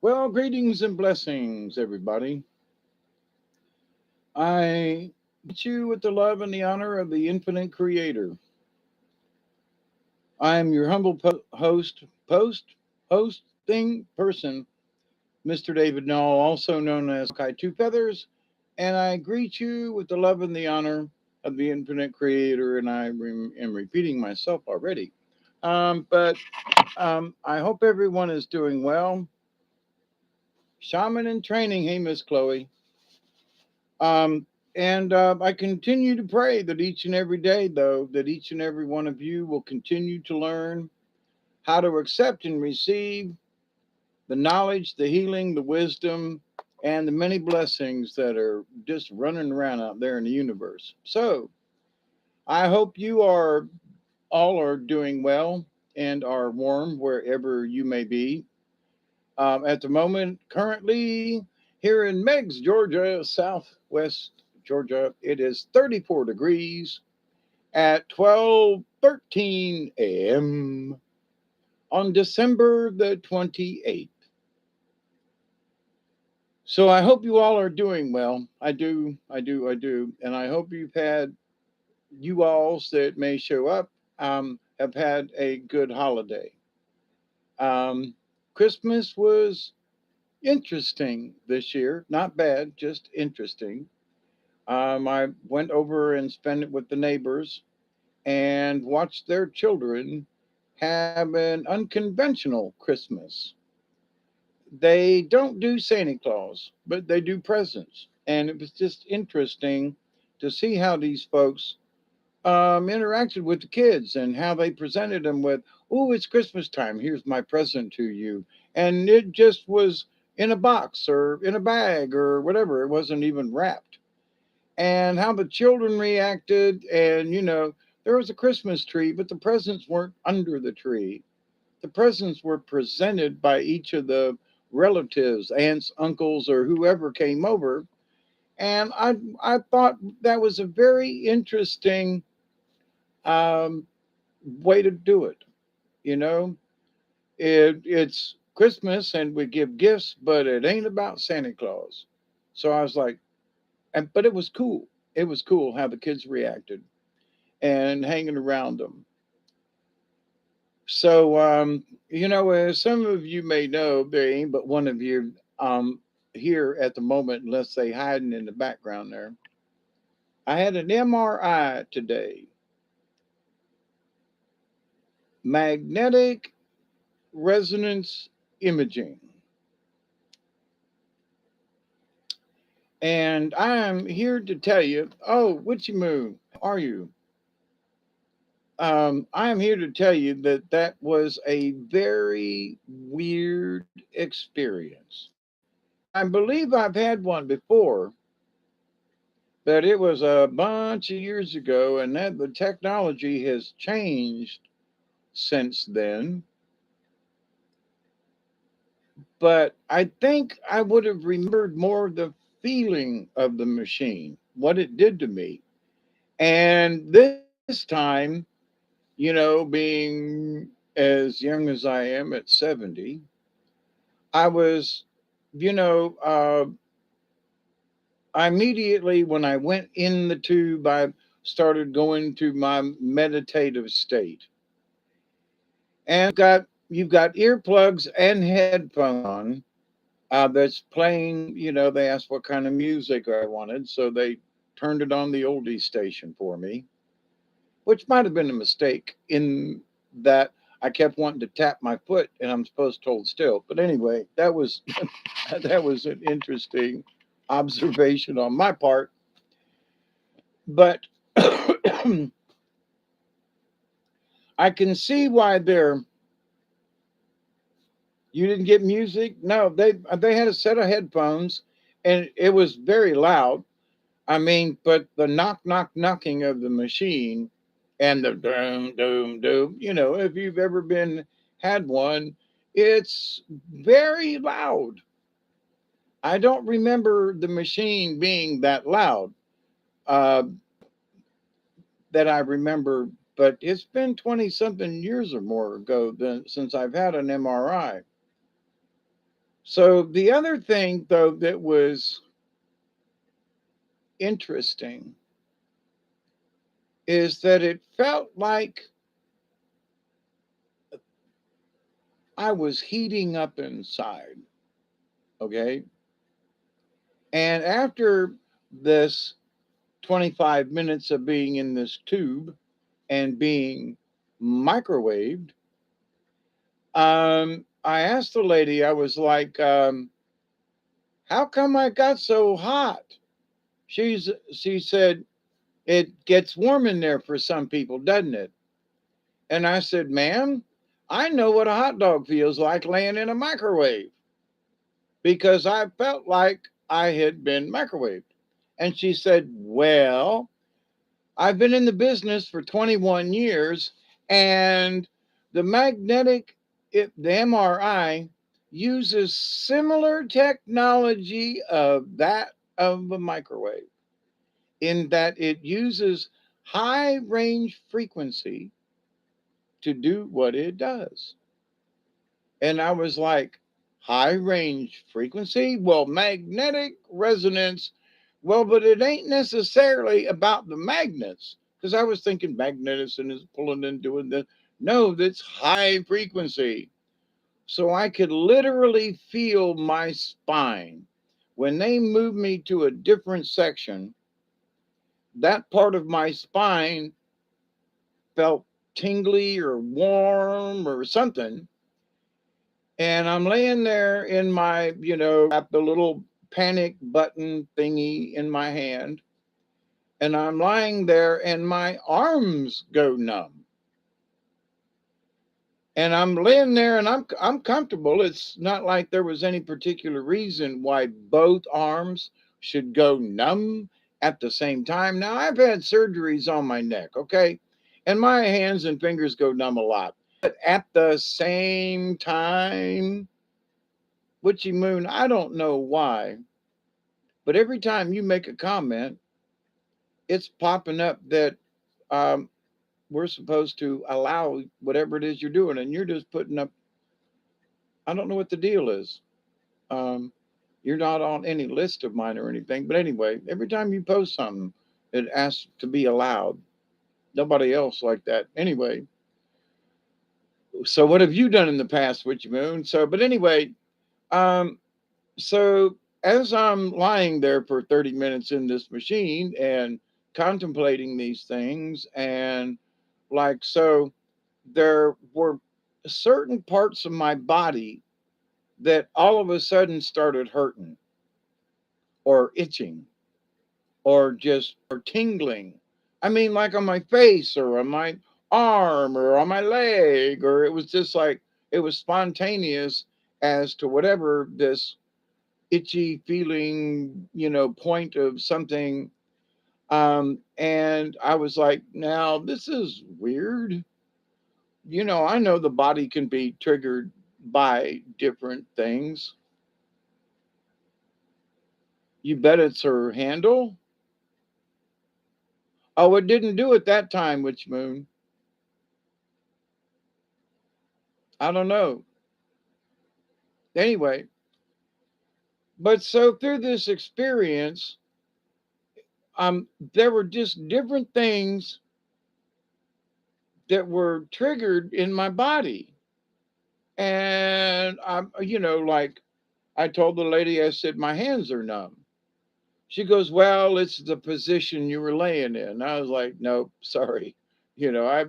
Well, greetings and blessings, everybody. I greet you with the love and the honor of the infinite creator. I am your humble hosting person, Mr. David Null, also known as Kai Two Feathers, and I greet you with the love and the honor of the infinite creator, and am repeating myself already. But I hope everyone is doing well. Shaman in training, hey, Miss Chloe. And I continue to pray that each and every day, though, that each and every one of you will continue to learn how to accept and receive the knowledge, the healing, the wisdom, and the many blessings that are just running around out there in the universe. So I hope you are all are doing well and are warm wherever you may be. At the moment, currently here in Meigs, Georgia, southwest Georgia, it is 34 degrees at 12:13 a.m. on December the 28th. So I hope you all are doing well. I do. And I hope you've had you alls that may show up have had a good holiday. Um, Christmas was interesting this year. Not bad, just interesting. I went over and spent it with the neighbors and watched their children have an unconventional Christmas. They don't do Santa Claus, but they do presents. And it was just interesting to see how these folks interacted with the kids and how they presented them with, oh, it's Christmas time. Here's my present to you. And it just was in a box or in a bag or whatever. It wasn't even wrapped. And how the children reacted. And, there was a Christmas tree, but the presents weren't under the tree. The presents were presented by each of the relatives, aunts, uncles, or whoever came over. And I thought that was a very interesting um, way to do it. You know, it's Christmas and we give gifts, but it ain't about Santa Claus. So I was like, but it was cool. It was cool how the kids reacted and hanging around them. So, as some of you may know, there ain't but one of you here at the moment, unless they hiding in the background there. I had an MRI today, magnetic resonance imaging. And I am here to tell you, oh, Witchy Moo, how are you? I am here to tell you that that was a very weird experience. I believe I've had one before, but it was a bunch of years ago, and that the technology has changed since then. But I think I would have remembered more of the feeling of the machine, what it did to me. And this time, being as young as I am at 70, I was, you know, uh, I immediately, when I went in the tube, I started going to my meditative state. And you've got earplugs and headphones on that's playing, they asked what kind of music I wanted. So they turned it on the oldies station for me, which might have been a mistake in that I kept wanting to tap my foot and I'm supposed to hold still. But anyway, that was that was an interesting observation on my part. But I can see why you didn't get music. No, they had a set of headphones and it was very loud. I mean, but the knocking of the machine and the doom doom doom, if you've ever been had one, it's very loud. I don't remember the machine being that loud uh, that I remember, but it's been 20 something years or more ago since I've had an MRI. So the other thing, though, that was interesting is that it felt like I was heating up inside. Okay. And after this 25 minutes of being in this tube and being microwaved, I asked the lady, I was like, how come I got so hot? She said, it gets warm in there for some people, doesn't it? And I said, ma'am, I know what a hot dog feels like laying in a microwave because I felt like I had been microwaved. And she said, well, I've been in the business for 21 years, and the the MRI uses similar technology of that of a microwave in that it uses high range frequency to do what it does. And I was like, high range frequency? Well, magnetic resonance. Well, but it ain't necessarily about the magnets because I was thinking magnetism is pulling and doing this. No, that's high frequency. So I could literally feel my spine. When they moved me to a different section, that part of my spine felt tingly or warm or something. And I'm laying there in my, have the little panic button thingy in my hand. And I'm lying there and my arms go numb. And I'm laying there and I'm comfortable. It's not like there was any particular reason why both arms should go numb at the same time. Now I've had surgeries on my neck, okay? And my hands and fingers go numb a lot. But at the same time, Witchy Moon, I don't know why, but every time you make a comment, it's popping up that um, we're supposed to allow whatever it is you're doing, and you're just putting up. I don't know what the deal is. Um, you're not on any list of mine or anything, but anyway, every time you post something, it asks to be allowed. Nobody else like that. Anyway, so what have you done in the past, Witchy Moon? So, but anyway, um, so as I'm lying there for 30 minutes in this machine and contemplating these things, and like, so there were certain parts of my body that all of a sudden started hurting or itching or just or tingling. I mean, like on my face or on my arm or on my leg, or it was just like it was spontaneous as to whatever this itchy feeling, point of something. And I was like, now this is weird. I know the body can be triggered by different things. You bet it's her handle. Oh, it didn't do it that time, Witch Moon. I don't know. Anyway, but so through this experience, there were just different things that were triggered in my body. And like I told the lady, I said, my hands are numb. She goes, well, it's the position you were laying in. I was like, nope, sorry. I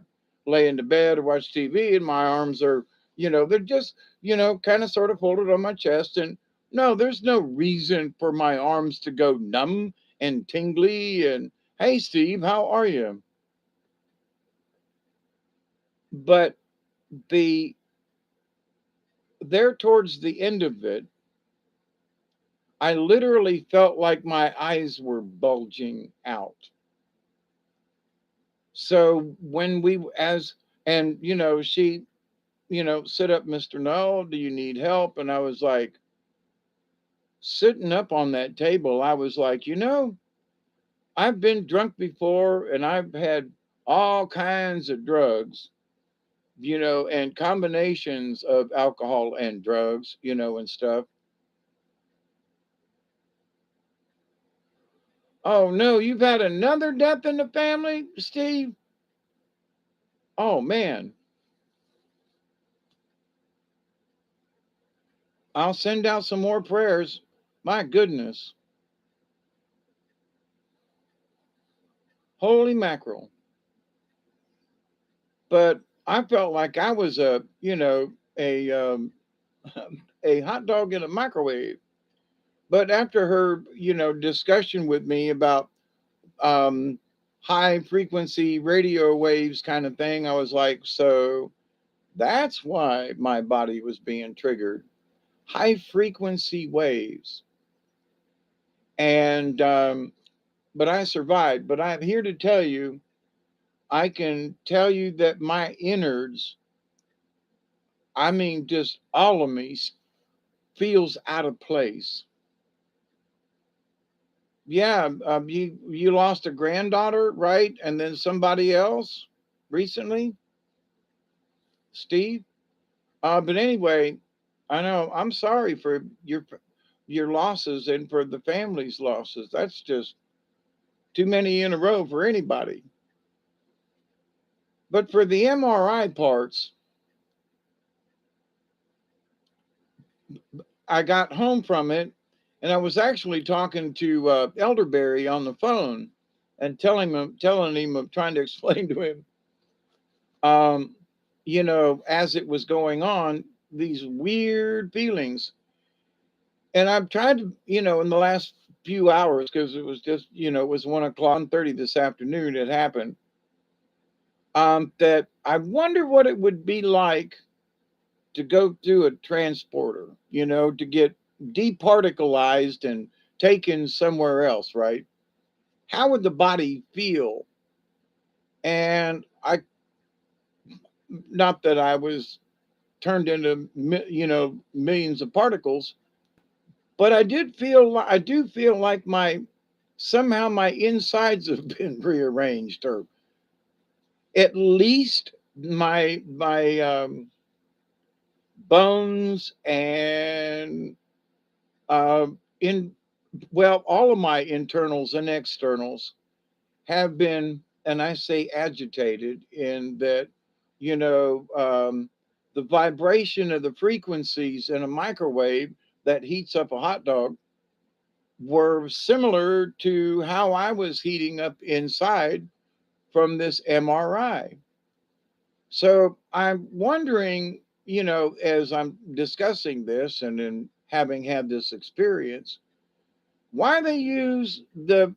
lay in the bed or watch TV and my arms are, they're just, kind of sort of folded on my chest. And no, there's no reason for my arms to go numb and tingly. And hey, Steve, how are you? But the there towards the end of it, I literally felt like my eyes were bulging out. So when we as and she, sit up, Mr. Null, do you need help? And I was like, sitting up on that table, I was like, I've been drunk before and I've had all kinds of drugs, and combinations of alcohol and drugs, and stuff. Oh no, you've had another death in the family, Steve? Oh man. I'll send out some more prayers. My goodness. Holy mackerel. But I felt like I was a hot dog in a microwave. But after her, discussion with me about um, high frequency radio waves kind of thing, I was like, so that's why my body was being triggered. High frequency waves. And, but I survived. But I'm here to tell you, I can tell you that my innards, I mean, just all of me feels out of place. Yeah, you lost a granddaughter, right? And then somebody else recently, Steve. But anyway, I know I'm sorry for your losses and for the family's losses. That's just too many in a row for anybody. But for the MRI parts, I got home from it, and I was actually talking to Elderberry on the phone and telling him, of trying to explain to him, um, as it was going on, these weird feelings. And I've tried to, in the last few hours, because it was just, it was 1 o'clock, 1:30 this afternoon, it happened. That I wonder what it would be like to go through a transporter, to get departicleized and taken somewhere else, right? How would the body feel? And not that I was turned into, millions of particles, but I do feel like somehow my insides have been rearranged, or at least my bones and uh, in well, all of my internals and externals have been, and I say agitated, in that, you know, um, the vibration of the frequencies in a microwave that heats up a hot dog were similar to how I was heating up inside from this MRI. So I'm wondering, as I'm discussing this and in having had this experience, why they use the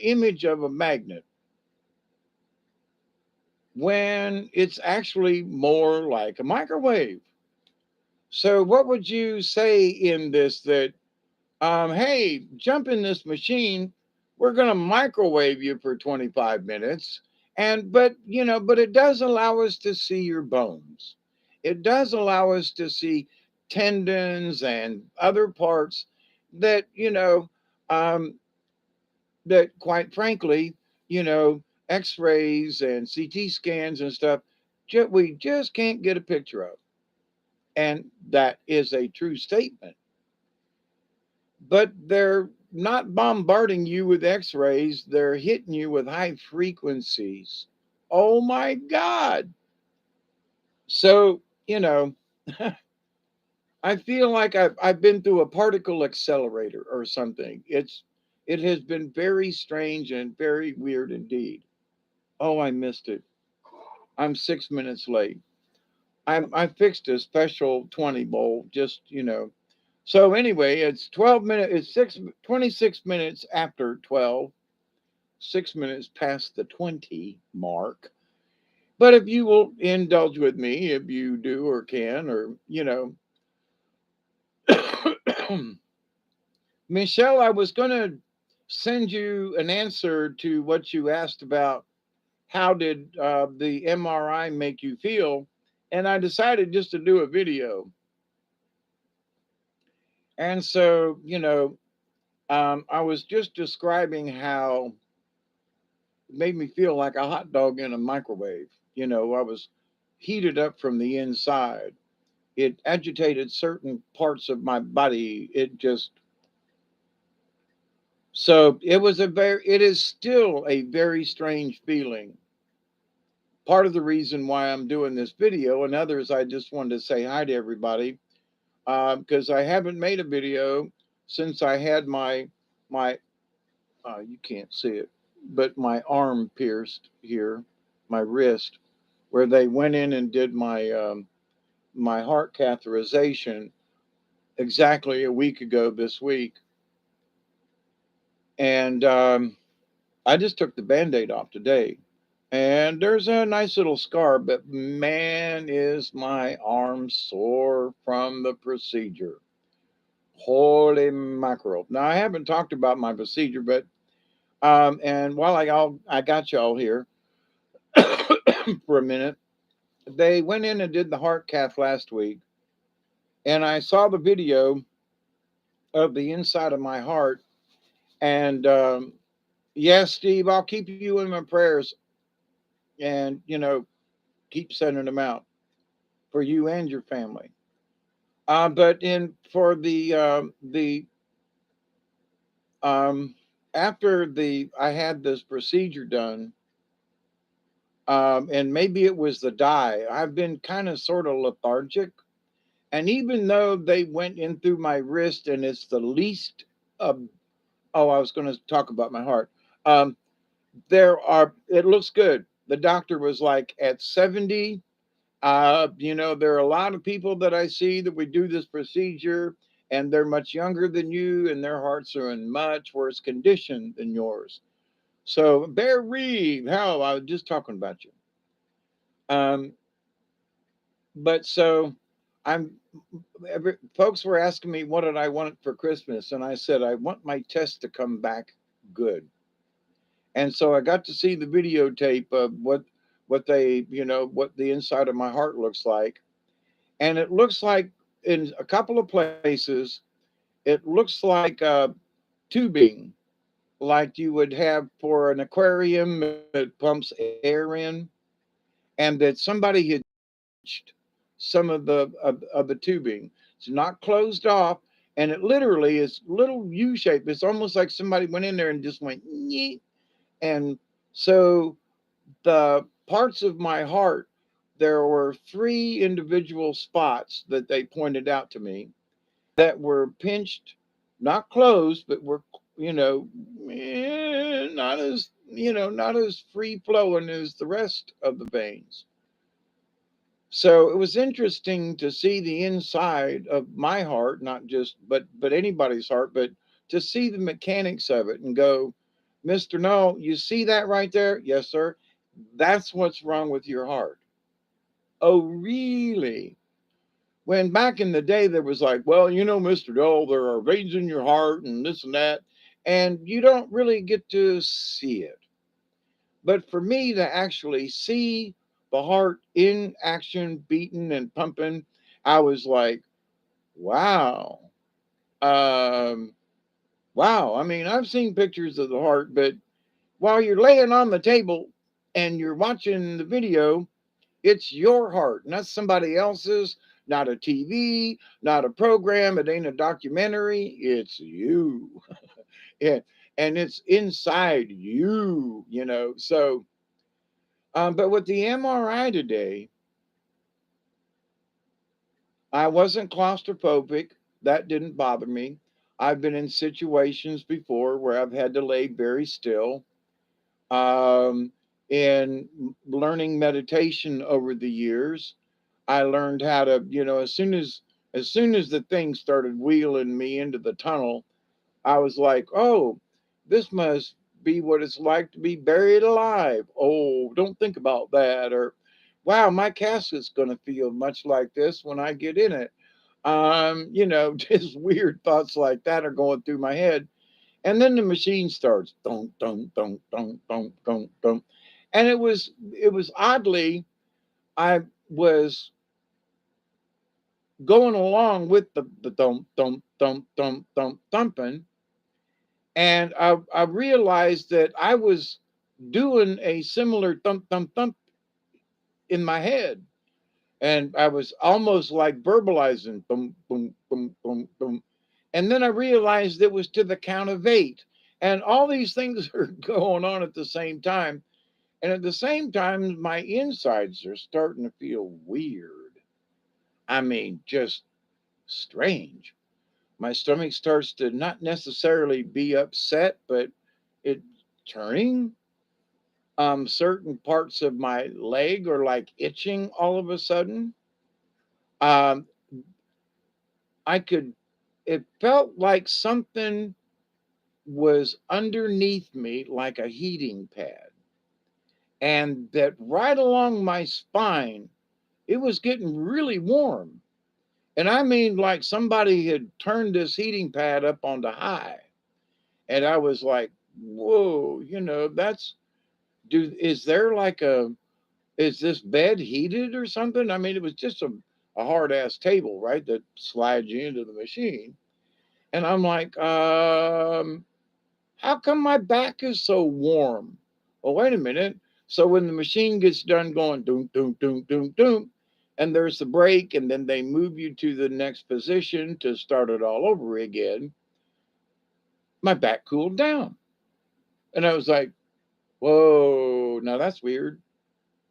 image of a magnet when it's actually more like a microwave. So what would you say in this, that hey, jump in this machine, we're going to microwave you for 25 minutes, but it does allow us to see your bones. It does allow us to see tendons and other parts that, um, that quite frankly, x-rays and CT scans and stuff, we just can't get a picture of. And that is a true statement. But they're not bombarding you with x-rays, they're hitting you with high frequencies. Oh my god. So, I feel like I've been through a particle accelerator or something. It has been very strange and very weird indeed. Oh, I missed it. I'm 6 minutes late. I fixed a special 20 bowl, just, So anyway, it's 12 minutes, it's 26 minutes after 12, 6 minutes past the 20 mark. But if you will indulge with me, if you do or can, or, Michelle, I was going to send you an answer to what you asked about. How did the MRI make you feel? And I decided just to do a video. And so, I was just describing how it made me feel like a hot dog in a microwave. I was heated up from the inside. It agitated certain parts of my body. It just, So it is still a very strange feeling. Part of the reason why I'm doing this video, and others, I just wanted to say hi to everybody because I haven't made a video since I had my you can't see it, but my arm pierced here, my wrist, where they went in and did my heart catheterization exactly a week ago this week, and I just took the band-aid off today. And there's a nice little scar, but man, is my arm sore from the procedure. Holy mackerel. Now, I haven't talked about my procedure, but, and while I got y'all here for a minute, they went in and did the heart cath last week, and I saw the video of the inside of my heart. And yes, Steve, I'll keep you in my prayers and, keep sending them out for you and your family. But in for the um, after the I had this procedure done, and maybe it was the dye. I've been kind of sort of lethargic, and even though they went in through my wrist, and it's the least. Uh, oh, I was going to talk about my heart. Um, there are. It looks good. The doctor was like at 70. There are a lot of people that I see that we do this procedure and they're much younger than you and their hearts are in much worse condition than yours. So, Bear Reeve, how I was just talking about you. Um, but so I'm, folks were asking me what did I want for Christmas, and I said I want my test to come back good. And so I got to see the videotape of what the inside of my heart looks like, and it looks like in a couple of places it looks like tubing like you would have for an aquarium that pumps air in, and that somebody had some of the tubing. It's not closed off, and it literally is little U shape. It's almost like somebody went in there and just went Nyeh. And so the parts of my heart, there were three individual spots that they pointed out to me that were pinched, not closed, but were, not as free flowing as the rest of the veins. So it was interesting to see the inside of my heart, not just but anybody's heart, but to see the mechanics of it and go, Mr. No, you see that right there? Yes, sir. That's what's wrong with your heart. Oh, really? When back in the day there was like, well, Mr. Dole, there are veins in your heart and this and that, and you don't really get to see it. But for me to actually see the heart in action, beating and pumping, I was like, wow. Um, wow. I mean, I've seen pictures of the heart, but while you're laying on the table and you're watching the video, it's your heart, not somebody else's, not a TV, not a program. It ain't a documentary. It's you. Yeah. And it's inside you. So, but with the MRI today, I wasn't claustrophobic. That didn't bother me. I've been in situations before where I've had to lay very still. Um, in learning meditation over the years, I learned how to, as soon as the thing started wheeling me into the tunnel, I was like, oh, this must be what it's like to be buried alive. Oh, don't think about that. Or, wow, my casket's going to feel much like this when I get in it. Just weird thoughts like that are going through my head. And then the machine starts, dunk, dunk, dunk, dunk, dunk, dunk, dunk. And it was oddly, I was going along with the thump, thump, thump, thump, thump, thumping. And I realized that I was doing a similar thump, thump, thump in my head. And I was almost like verbalizing boom, boom, boom, boom, boom. And then I realized it was to the count of 8. And all these things are going on at the same time. And at the same time, my insides are starting to feel weird. I mean, just strange. My stomach starts to not necessarily be upset, but it turning. Certain parts of my leg are like itching all of a sudden. Um, I could, it felt like something was underneath me, like a heating pad, and that right along my spine, it was getting really warm. And I mean, like somebody had turned this heating pad up onto high. And I was like, whoa, that's, is there like is this bed heated or something? I mean, it was just a hard ass table, right? That slides you into the machine. And I'm like, how come my back is so warm? Well, wait a minute. So when the machine gets done going doom, doom, doom, doom, doom, and there's the break, and then they move you to the next position to start it all over again, my back cooled down. And I was like, whoa, now that's weird,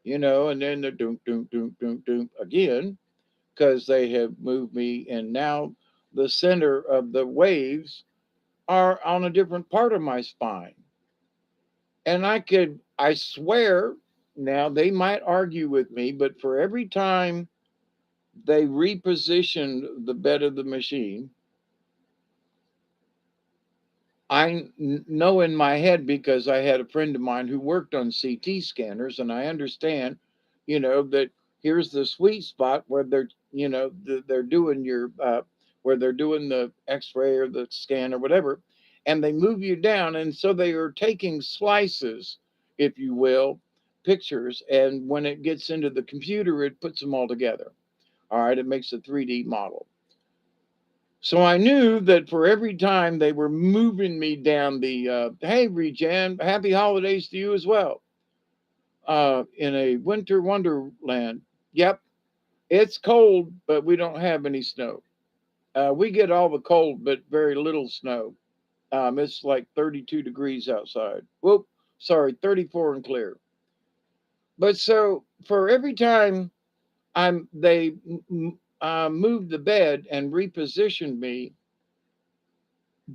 and then the doom, doom, doom, doom, doom again, because they have moved me, and now the center of the waves are on a different part of my spine. And I swear, now they might argue with me, but for every time they repositioned the bed of the machine, know in my head, because I had a friend of mine who worked on CT scanners, and I understand, that here's the sweet spot where they're doing where they're doing the X-ray or the scan or whatever, and they move you down, and so they are taking slices, if you will, pictures, and when it gets into the computer, it puts them all together. All right, it makes a 3D model. So I knew that for every time they were moving me down hey, Regen, happy holidays to you as well, in a winter wonderland. Yep, it's cold, but we don't have any snow. We get all the cold, but very little snow. It's like 32 degrees outside. Whoop, sorry, 34 and clear. But so for every time they moved the bed and repositioned me,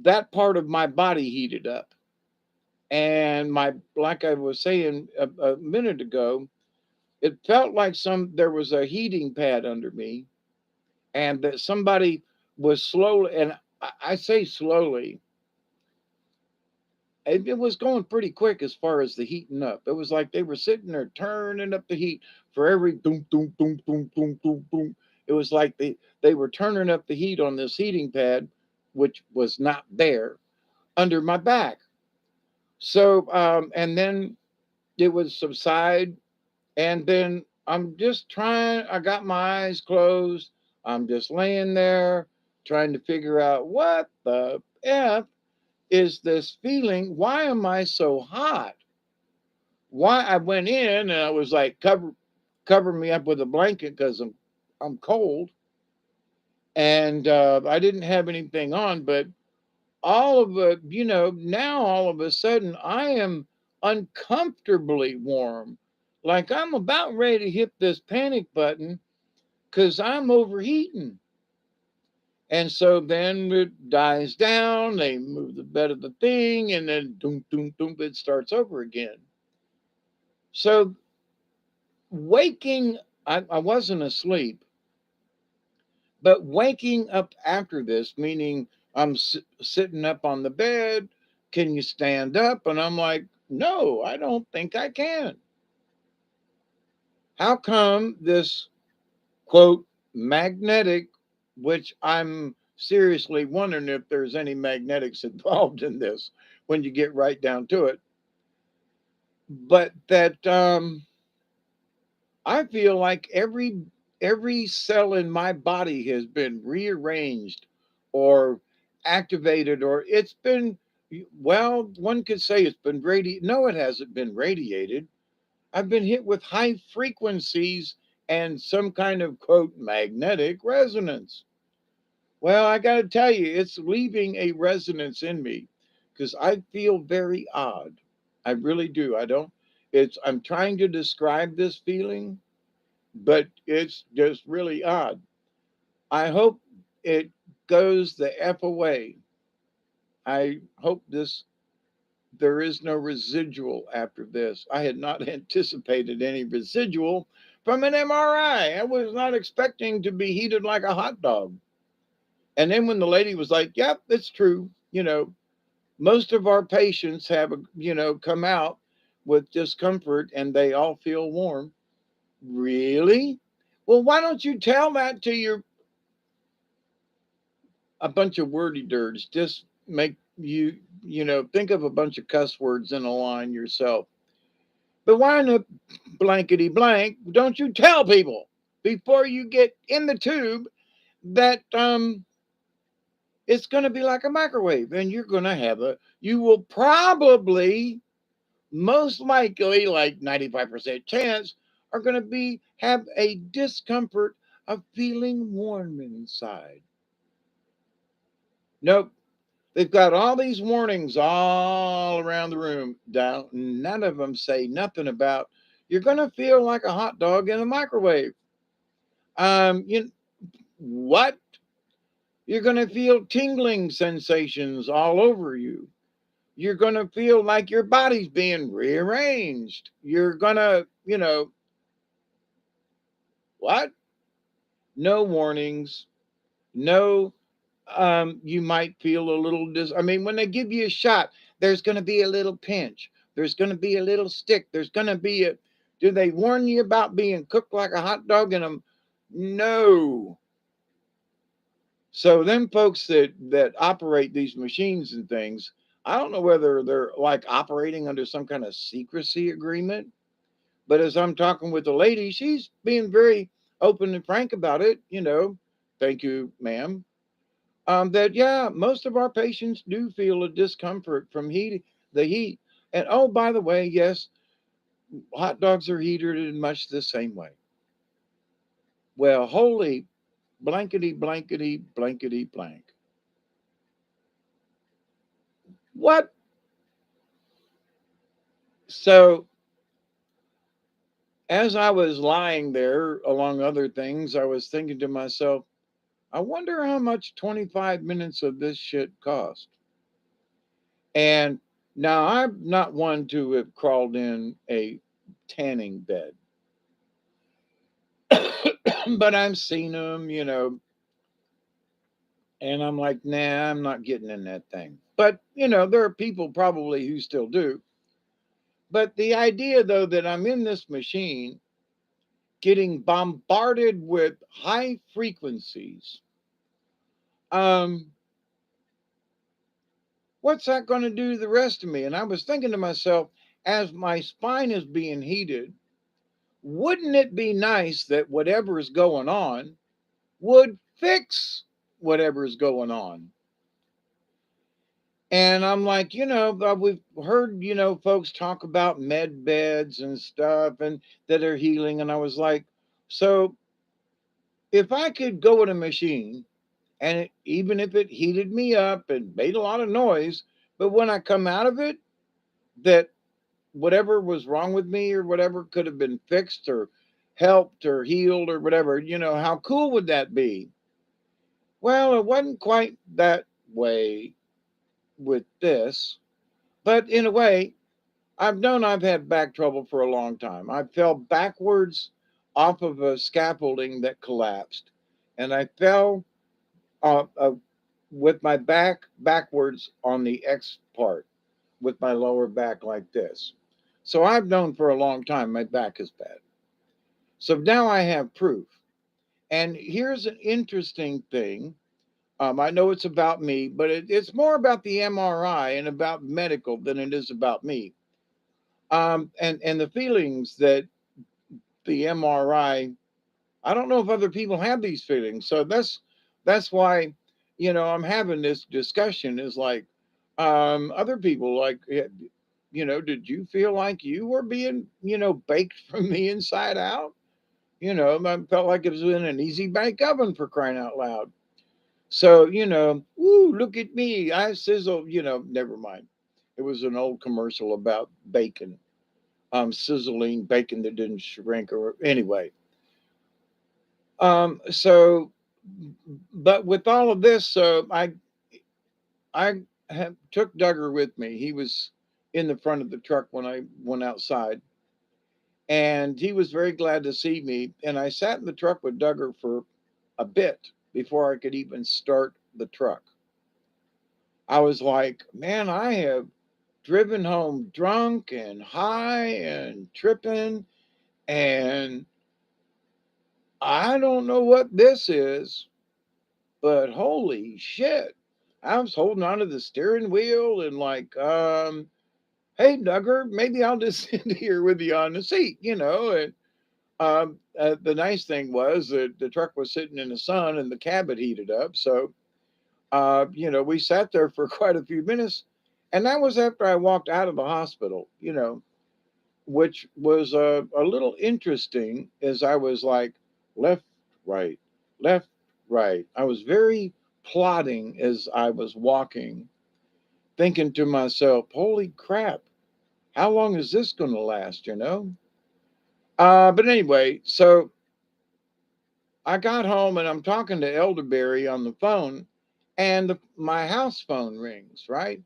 that part of my body heated up. And like I was saying a minute ago, it felt like there was a heating pad under me, and that somebody was slowly, and I say slowly, it was going pretty quick as far as the heating up. It was like they were sitting there turning up the heat for every boom, boom, boom, boom, boom, boom, boom. It was like they were turning up the heat on this heating pad, which was not there under my back. So, and then it would subside. And then I got my eyes closed. I'm just laying there trying to figure out what the F is this feeling? Why am I so hot? Why I went in and I was like, cover me up with a blanket because I'm cold. And I didn't have anything on, but all of it, now all of a sudden I am uncomfortably warm. Like I'm about ready to hit this panic button because I'm overheating. And so then it dies down, they move the bed of the thing, and then doom, doom, doom, it starts over again. So waking, I wasn't asleep, but waking up after this, meaning I'm sitting up on the bed. Can you stand up? And I'm like, no, I don't think I can. How come this quote magnetic, which I'm seriously wondering if there's any magnetics involved in this when you get right down to it, but that I feel like every cell in my body has been rearranged or activated, or it's been, well, one could say it's been radiated. No, it hasn't been radiated. I've been hit with high frequencies and some kind of quote magnetic resonance. Well, I got to tell you, it's leaving a resonance in me because I feel very odd. I really do. I don't, I'm trying to describe this feeling, but it's just really odd. I hope it goes the F away. I hope there is no residual after this. I had not anticipated any residual from an MRI. I was not expecting to be heated like a hot dog. And then when the lady was like, "Yep, it's true," most of our patients have, come out with discomfort and they all feel warm. Really? Well, why don't you tell that to your a bunch of wordy dirts? Just make think of a bunch of cuss words in a line yourself. But why in the blankety blank don't you tell people before you get in the tube that it's going to be like a microwave and you're going to you will probably, most likely, like 95% chance, are going to have a discomfort of feeling warm inside. Nope. They've got all these warnings all around the room. Down, none of them say nothing about you're going to feel like a hot dog in a microwave. You what? You're going to feel tingling sensations all over you. You're going to feel like your body's being rearranged. You're going to, what? No warnings. No, you might feel a little I mean, when they give you a shot, there's going to be a little pinch. There's going to be a little stick. There's going to be a, do they warn you about being cooked like a hot dog in them? No. So them folks that operate these machines and things, I don't know whether they're like operating under some kind of secrecy agreement. But as I'm talking with the lady, she's being very open and frank about it. Thank you, ma'am. That yeah, most of our patients do feel a discomfort from the heat. And oh, by the way, yes, hot dogs are heated in much the same way. Well, holy blankety blankety blankety blank. What? So as I was lying there, among other things, I was thinking to myself, I wonder how much 25 minutes of this shit cost. And now I'm not one to have crawled in a tanning bed, but I've seen them, and I'm like, nah, I'm not getting in that thing. But, there are people probably who still do. But the idea, though, that I'm in this machine getting bombarded with high frequencies, um, what's that going to do to the rest of me? And I was thinking to myself, as my spine is being heated, wouldn't it be nice that whatever is going on would fix whatever is going on? And I'm like, we've heard, folks talk about med beds and stuff and that are healing. And I was like, so if I could go in a machine and even if it heated me up and made a lot of noise, but when I come out of it, that whatever was wrong with me or whatever could have been fixed or helped or healed or whatever, how cool would that be? Well, it wasn't quite that way with this, but in a way, I've known I've had back trouble for a long time. I fell backwards off of a scaffolding that collapsed, and I fell with my back backwards on the X part with my lower back like this. So I've known for a long time my back is bad. So now I have proof. And here's an interesting thing. I know it's about me, but it's more about the MRI and about medical than it is about me. And the feelings that the MRI. I don't know if other people have these feelings, so that's why I'm having this discussion. Is like other people like did you feel like you were being baked from the inside out? I felt like it was in an easy bake oven for crying out loud. So, woo, look at me. I sizzle, never mind. It was an old commercial about bacon, sizzling bacon that didn't shrink or anyway. So, but with all of this, I took Duggar with me. He was in the front of the truck when I went outside, and he was very glad to see me. And I sat in the truck with Duggar for a bit before I could even start the truck. I was like, man, I have driven home drunk and high and tripping, and I don't know what this is, but holy shit. I was holding onto the steering wheel and like, hey, Duggar, maybe I'll just sit here with you on the seat, And the nice thing was that the truck was sitting in the sun and the cab had heated up. So, we sat there for quite a few minutes. And that was after I walked out of the hospital, which was a little interesting as I was like left, right, left, right. I was very plotting as I was walking, thinking to myself, holy crap, how long is this going to last? But anyway, so I got home and I'm talking to Elderberry on the phone, and my house phone rings, right?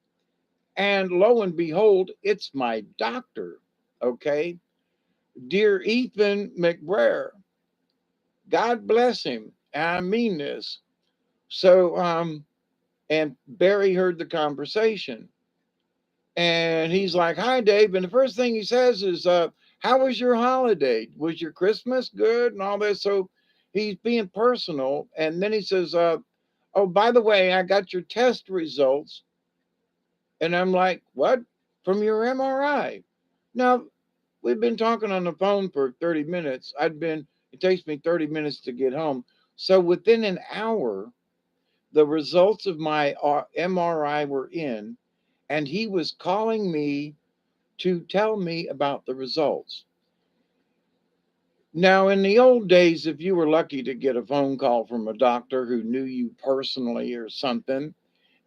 And lo and behold, it's my doctor. Okay. Dear Ethan McBrayer, God bless him. I mean this. So, and Barry heard the conversation and he's like, hi, Dave. And the first thing he says is, how was your holiday? Was your Christmas good and all this? So he's being personal. And then he says, oh, by the way, I got your test results. And I'm like, what? From your MRI? Now, we've been talking on the phone for 30 minutes. It takes me 30 minutes to get home. So within an hour, the results of my MRI were in, and he was calling me to tell me about the results. Now, in the old days, if you were lucky to get a phone call from a doctor who knew you personally or something,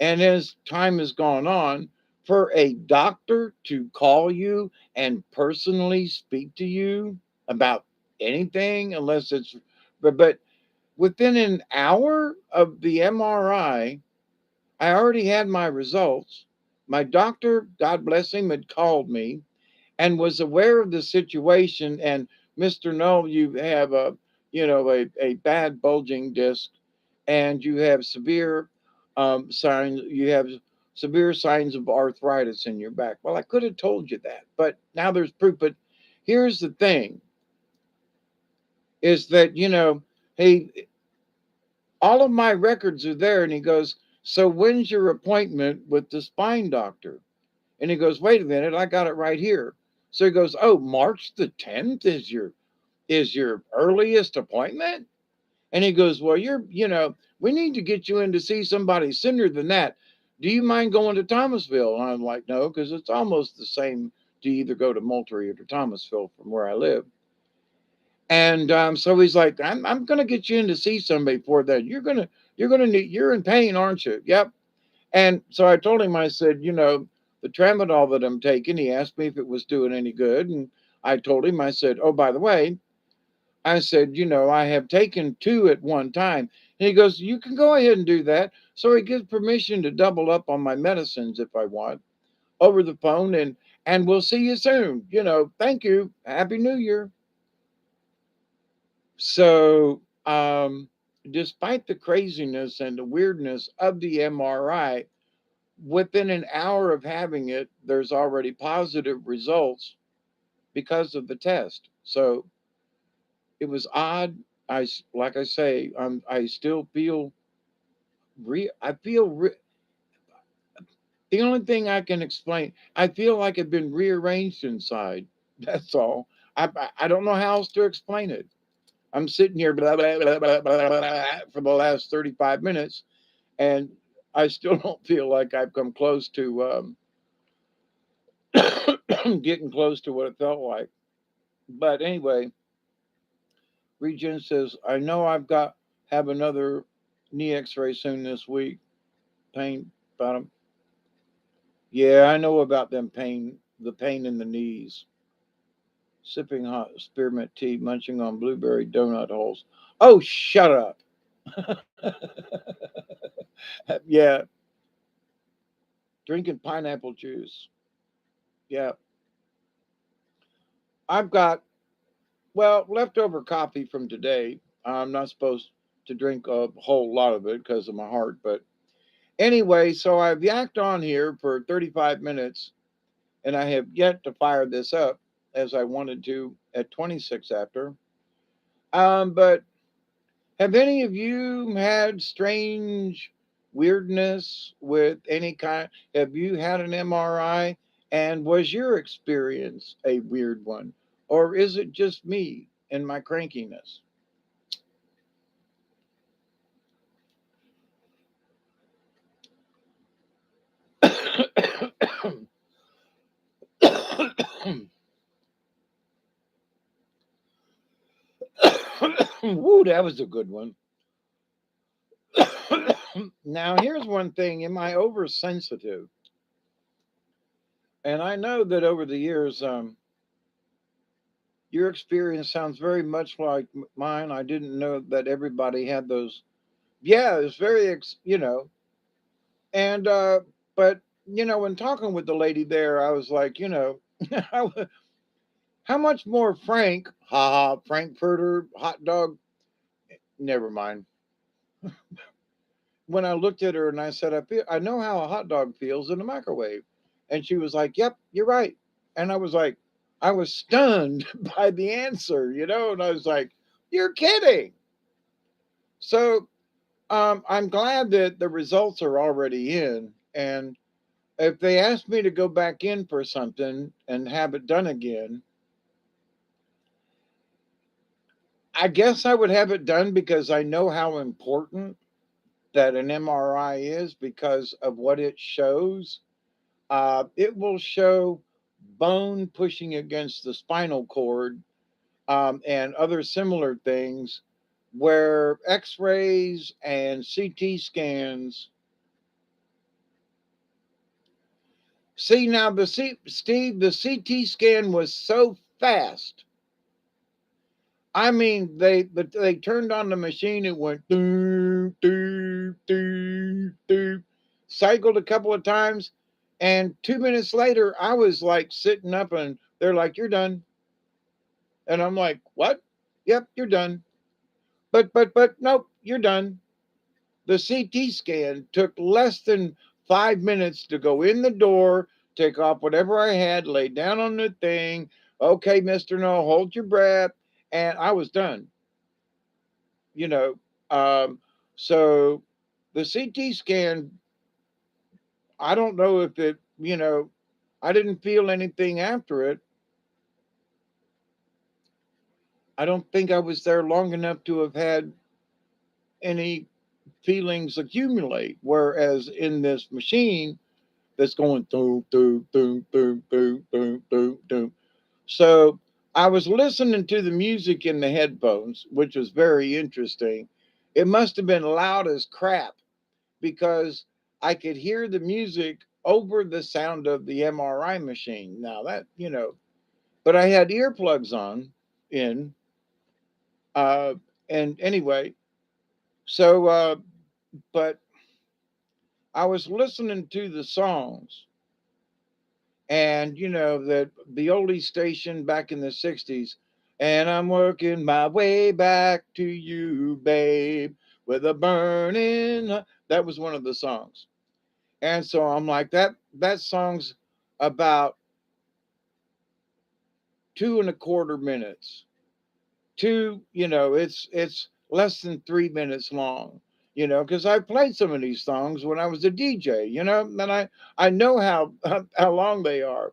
and as time has gone on, for a doctor to call you and personally speak to you about anything, unless but within an hour of the MRI, I already had my results. My doctor, God bless him, had called me and was aware of the situation. And Mr. Null, you have a bad bulging disc, and you have signs. You have severe signs of arthritis in your back. Well, I could have told you that, but now there's proof. But here's the thing: is that hey, all of my records are there. And he goes, so when's your appointment with the spine doctor? And he goes, wait a minute, I got it right here. So he goes, oh, March the 10th is your earliest appointment? And he goes, well, we need to get you in to see somebody sooner than that. Do you mind going to Thomasville? And I'm like, no, because it's almost the same to either go to Moultrie or to Thomasville from where I live. And so he's like, I'm going to get you in to see somebody for that. You're in pain, aren't you? Yep. And so I told him, I said, the tramadol that I'm taking, he asked me if it was doing any good. And I told him, I said, oh, by the way, I said, I have taken two at one time. And he goes, you can go ahead and do that. So he gives permission to double up on my medicines if I want over the phone. And we'll see you soon. Thank you. Happy New Year. So, despite the craziness and the weirdness of the MRI, within an hour of having it, there's already positive results because of the test. So it was odd. Like I say, I still feel I feel the only thing I can explain. I feel like I've been rearranged inside. That's all. I don't know how else to explain it. I'm sitting here blah, blah, blah, blah, blah, blah, for the last 35 minutes, and I still don't feel like I've come close to getting close to what it felt like. But anyway, Regen says, I know I've got have another knee X-ray soon this week. Pain about them. Yeah, I know about them pain. The pain in the knees. Sipping hot spearmint tea, munching on blueberry donut holes. Oh, shut up. Yeah, drinking pineapple juice. Yeah, I've got, well, leftover coffee from today. I'm not supposed to drink a whole lot of it because of my heart. But anyway, so I've yacked on here for 35 minutes and I have yet to fire this up as I wanted to at 26 after. But have any of you had strange weirdness with any kind? Have you had an MRI? And was your experience a weird one? Or is it just me and my crankiness? Woo, that was a good one. Now, here's one thing. Am I oversensitive? And I know that over the years, your experience sounds very much like mine. I didn't know that everybody had those. Yeah, it's very, and, but, when talking with the lady there, I was like, how, how much more Frank, haha, Frankfurter hot dog, never mind. When I looked at her and I said, I know how a hot dog feels in the microwave. And she was like, yep, you're right. And I was like, I was stunned by the answer, and I was like, you're kidding. So I'm glad that the results are already in. And if they asked me to go back in for something and have it done again, I guess I would have it done because I know how important that an MRI is because of what it shows. It will show bone pushing against the spinal cord and other similar things where x rays and CT scans. See, now Steve, the CT scan was so fast. I mean, they turned on the machine. It went doo doo doo doo, cycled a couple of times, and 2 minutes later, I was like sitting up, and they're like, "You're done," and I'm like, "What? Yep, you're done." But nope, you're done. The CT scan took less than 5 minutes to go in the door, take off whatever I had, lay down on the thing. Okay, Mister No, hold your breath, and I was done. you know. Um, so the CT scan, I don't know if I didn't feel anything after it. I don't think I was there long enough to have had any feelings accumulate. Whereas in this machine that's going through, through, through, through, through, through, through, through. So I was listening to the music in the headphones, which was very interesting. It must have been loud as crap because I could hear the music over the sound of the MRI machine. Now but I had earplugs on in, uh, and anyway, so, but I was listening to the songs and, that the oldie station back in the 60s, and I'm working my way back to you, babe, with a burning. That was one of the songs. And so I'm like, that song's about 2.25 minutes. It's less than 3 minutes long, because I played some of these songs when I was a DJ, and I know how how long they are.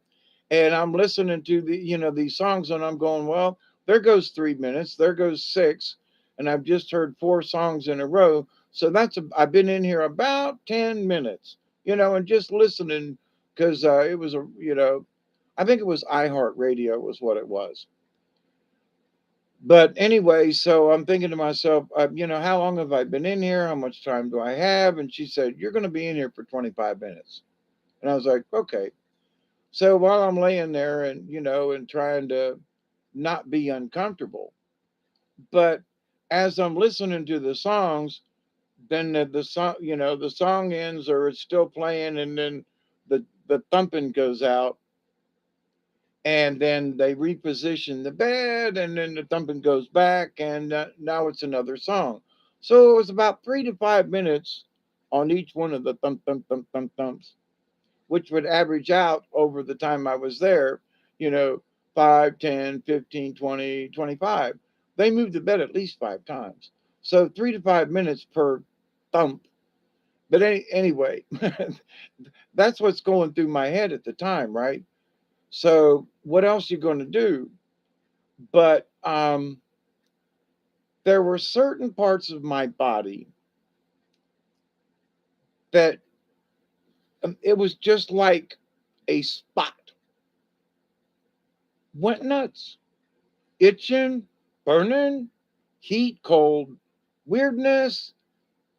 And I'm listening to these songs and I'm going, well, there goes 3 minutes, there goes six, and I've just heard four songs in a row. So I've been in here about 10 minutes, and just listening because it was I think it was iHeartRadio was what it was. But anyway, so I'm thinking to myself, how long have I been in here? How much time do I have? And she said, you're going to be in here for 25 minutes. And I was like, okay. So while I'm laying there and, and trying to not be uncomfortable, but as I'm listening to the songs, then the song, the song ends or it's still playing, and then the thumping goes out, and then they reposition the bed, and then the thumping goes back, and now it's another song. So it was about 3 to 5 minutes on each one of the thump thump thump thump thumps, which would average out over the time I was there, you know, 5, 10, 15, 20, 25. They moved the bed at least 5 times. So 3 to 5 minutes per thump. But anyway, that's what's going through my head at the time, right? So what else you going to do? But there were certain parts of my body that it was just like a spot went nuts, itching, burning, heat, cold, weirdness.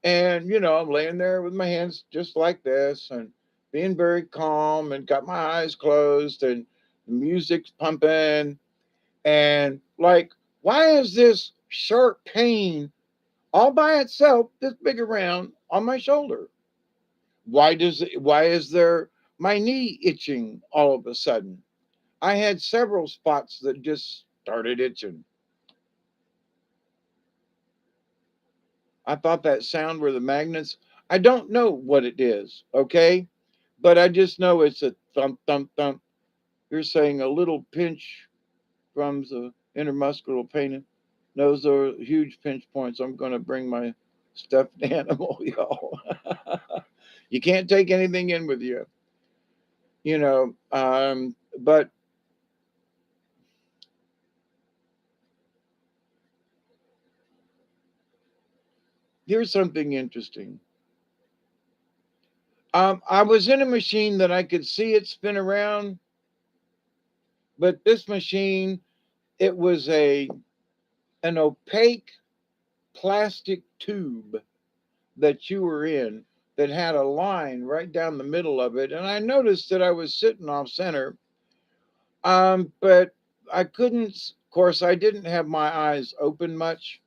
And, I'm laying there with my hands just like this and being very calm and got my eyes closed and the music's pumping. And like, why is this sharp pain all by itself this big around on my shoulder? Why is there my knee itching all of a sudden? I had several spots that just started itching. I thought that sound were the magnets. I don't know what it is, okay? But I just know it's a thump, thump, thump. You're saying a little pinch from the intermuscular pain. Those are huge pinch points. I'm going to bring my stuffed animal, y'all. You can't take anything in with you, but here's something interesting. I was in a machine that I could see it spin around, but this machine, it was an opaque plastic tube that you were in that had a line right down the middle of it. And I noticed that I was sitting off center. But I couldn't, of course, I didn't have my eyes open much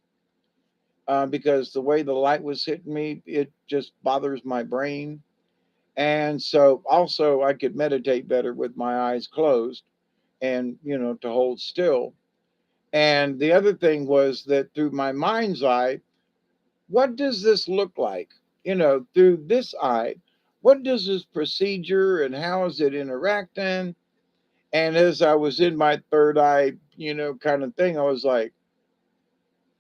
because the way the light was hitting me, it just bothers my brain. And so also I could meditate better with my eyes closed and, to hold still. And the other thing was that through my mind's eye, what does this look like? Through this eye, what does this procedure and how is it interacting? And as I was in my third eye, kind of thing, I was like,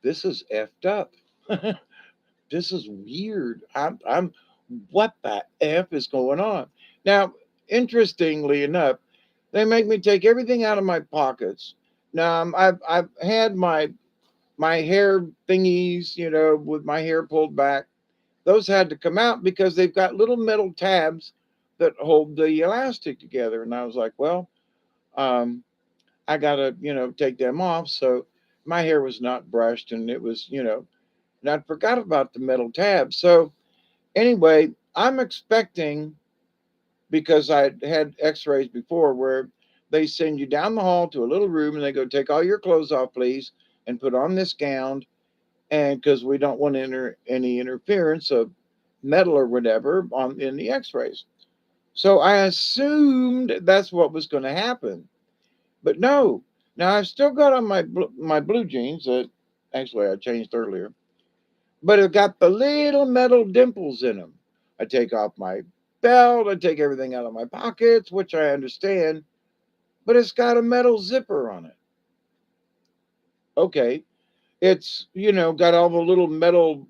this is effed up. This is weird. What the F is going on? Now, interestingly enough, they make me take everything out of my pockets. Now, I've had my hair thingies, with my hair pulled back. Those had to come out because they've got little metal tabs that hold the elastic together. And I was like, well, um, I gotta, take them off. So my hair was not brushed, and it was, and I forgot about the metal tabs. So anyway, I'm expecting, because I had X-rays before where they send you down the hall to a little room and they go, take all your clothes off, please, and put on this gown, and because we don't want any interference of metal or whatever on in the X-rays. So I assumed that's what was going to happen, but no. Now I've still got on my blue jeans that actually I changed earlier, but it got the little metal dimples in them. I take off my belt, I take everything out of my pockets, which I understand, but it's got a metal zipper on it. Okay, it's got all the little metal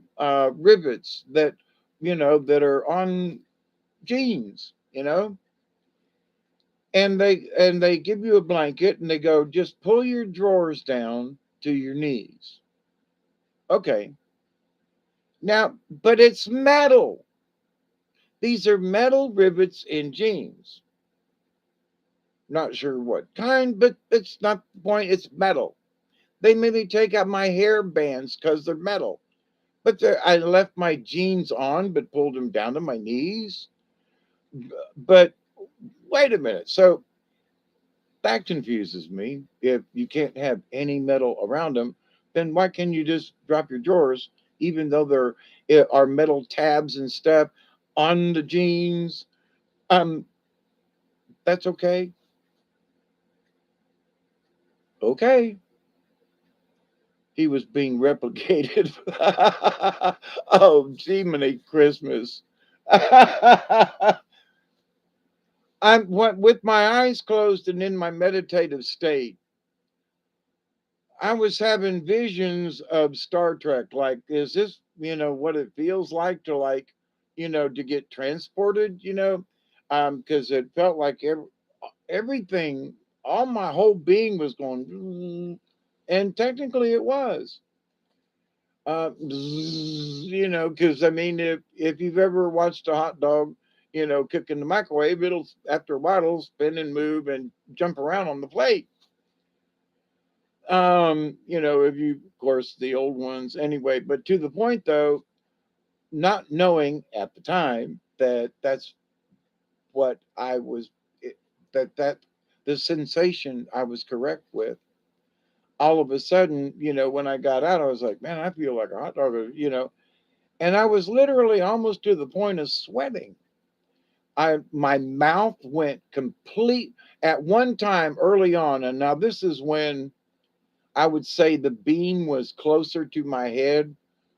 rivets that that are on jeans, and they give you a blanket and they go, just pull your drawers down to your knees. Okay, now, but it's metal. These are metal rivets in jeans. Not sure what kind, but it's not the point. It's metal. They made me take out my hair bands because they're metal. But I left my jeans on, but pulled them down to my knees. But wait a minute. So that confuses me. If you can't have any metal around them, then why can't you just drop your drawers, even though there are metal tabs and stuff on the jeans? Um, that's okay. Okay. He was being replicated. Oh, Jiminy Christmas. With my eyes closed and in my meditative state. I was having visions of Star Trek. Like, is this, what it feels like to to get transported, because it felt like everything, all my whole being was going, and technically it was. Because I mean, if you've ever watched a hot dog, cook in the microwave, it'll after a while it'll spin and move and jump around on the plate. If you, of course, the old ones anyway. But to the point though, not knowing at the time that that's what I was, that the sensation I was correct with. All of a sudden, when I got out, I was like, man, I feel like a hot dog. And I was literally almost to the point of sweating. My mouth went complete at one time early on, and now this is when I would say the beam was closer to my head,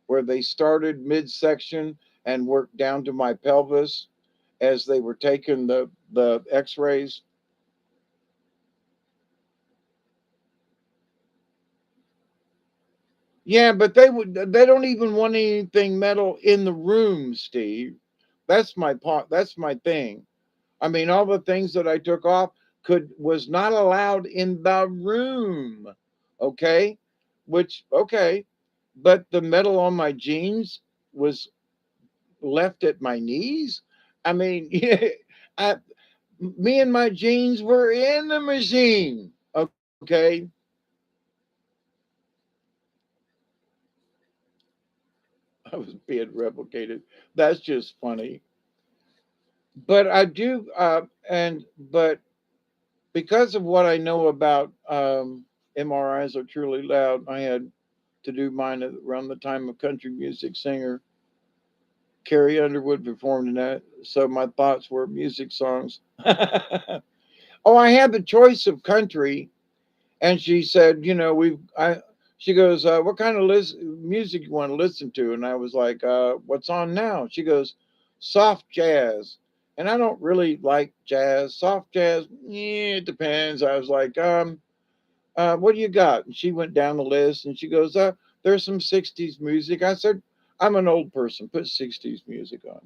where they started midsection and worked down to my pelvis as they were taking the X-rays. Yeah, but they don't even want anything metal in the room, Steve. That's my part. That's my thing. I mean, all the things that I took off could was not allowed in the room. Okay, which okay, but the metal on my jeans was left at my knees. I mean, I, me and my jeans were in the machine. Okay, I was being replicated. That's just funny. But I do, but because of what I know about MRIs are truly loud, I had to do mine around the time of country music singer Carrie Underwood performed in that. So my thoughts were music songs. Oh, I had the choice of country, and she said, she goes, what kind of music you want to listen to? And I was like, what's on now? She goes, soft jazz. And I don't really like jazz. Soft jazz, yeah, it depends. I was like, what do you got? And she went down the list and she goes, there's some 60s music. I said, I'm an old person. Put 60s music on.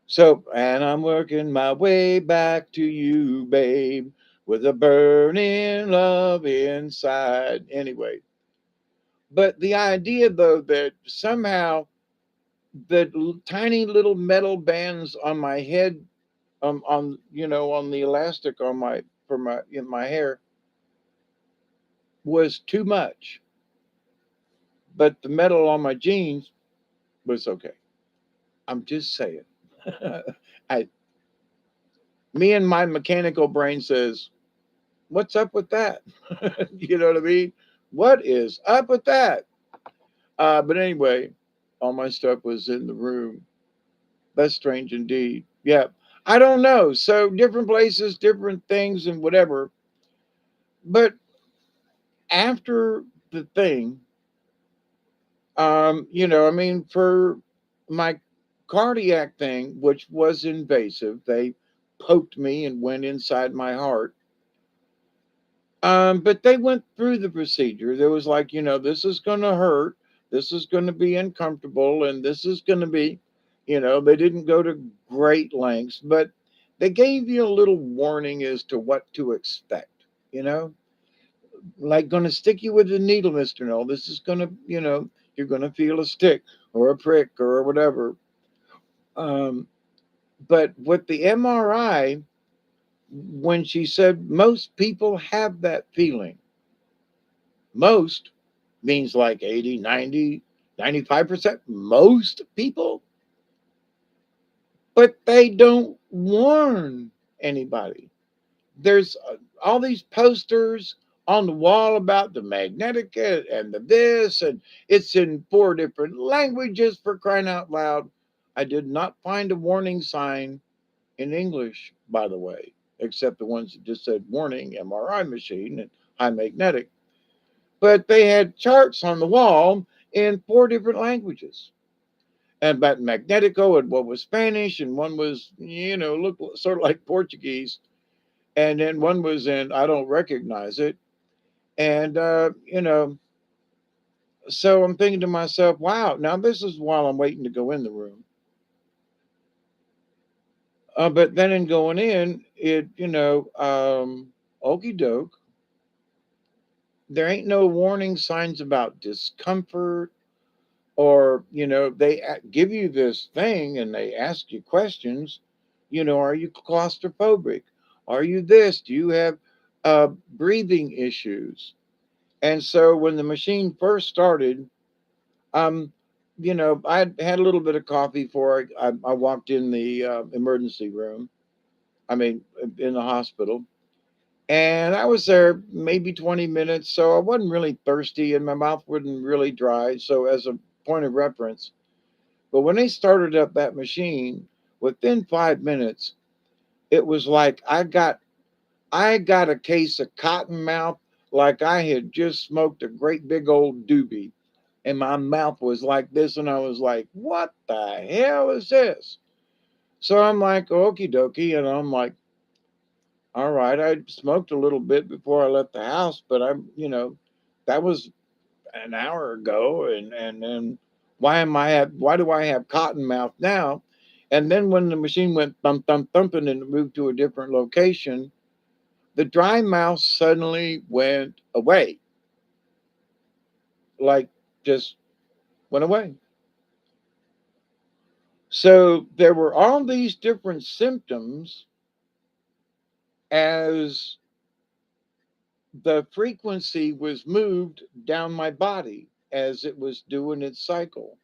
So, and I'm working my way back to you, babe, with a burning love inside. Anyway, but the idea, though, that somehow the tiny little metal bands on my head, on the elastic on my for my in my hair was too much, but the metal on my jeans was okay. I'm just saying. I Me and my mechanical brain says, "What's up with that?" You know what I mean? What is up with that? But anyway, all my stuff was in the room. That's strange indeed. Yeah, I don't know. So different places, different things, and whatever. But after the thing, I mean, for my cardiac thing, which was invasive, they poked me and went inside my heart. But they went through the procedure. There was like, this is going to hurt, this is going to be uncomfortable, and this is going to be, they didn't go to great lengths, but they gave you a little warning as to what to expect, you know, like going to stick you with a needle, Mr. No, this is going to, you're going to feel a stick or a prick or whatever. Um, but with the MRI, when she said most people have that feeling, Most means like 80, 90, 95%. Most people, but they don't warn anybody. There's all these posters on the wall about the magnetic and the this, and it's in 4 different languages, for crying out loud. I did not find a warning sign in English, by the way, except the ones that just said warning, MRI machine, and high magnetic. But they had charts on the wall in 4 different languages. And about Magnetico, and what was Spanish, and one was, look sort of like Portuguese, and then one was in, I don't recognize it. And, so I'm thinking to myself, wow, now this is while I'm waiting to go in the room. But then in going in, okey doke, there ain't no warning signs about discomfort, or, they give you this thing and they ask you questions. Are you claustrophobic? Are you this? Do you have breathing issues? And so when the machine first started, um, I had a little bit of coffee before I walked in the emergency room. I mean, in the hospital. And I was there maybe 20 minutes, so I wasn't really thirsty and my mouth wasn't really dry. So, as a point of reference, but when they started up that machine, within 5 minutes, it was like I got a case of cotton mouth, like I had just smoked a great big old doobie. And my mouth was like this, and I was like, what the hell is this? So I'm like, okie dokie. And I'm like, all right, I smoked a little bit before I left the house, but that was an hour ago. And then why do I have cotton mouth now? And then when the machine went thump, thump, thumping and it moved to a different location, the dry mouth suddenly went away, like just went away. So there were all these different symptoms as the frequency was moved down my body as it was doing its cycle.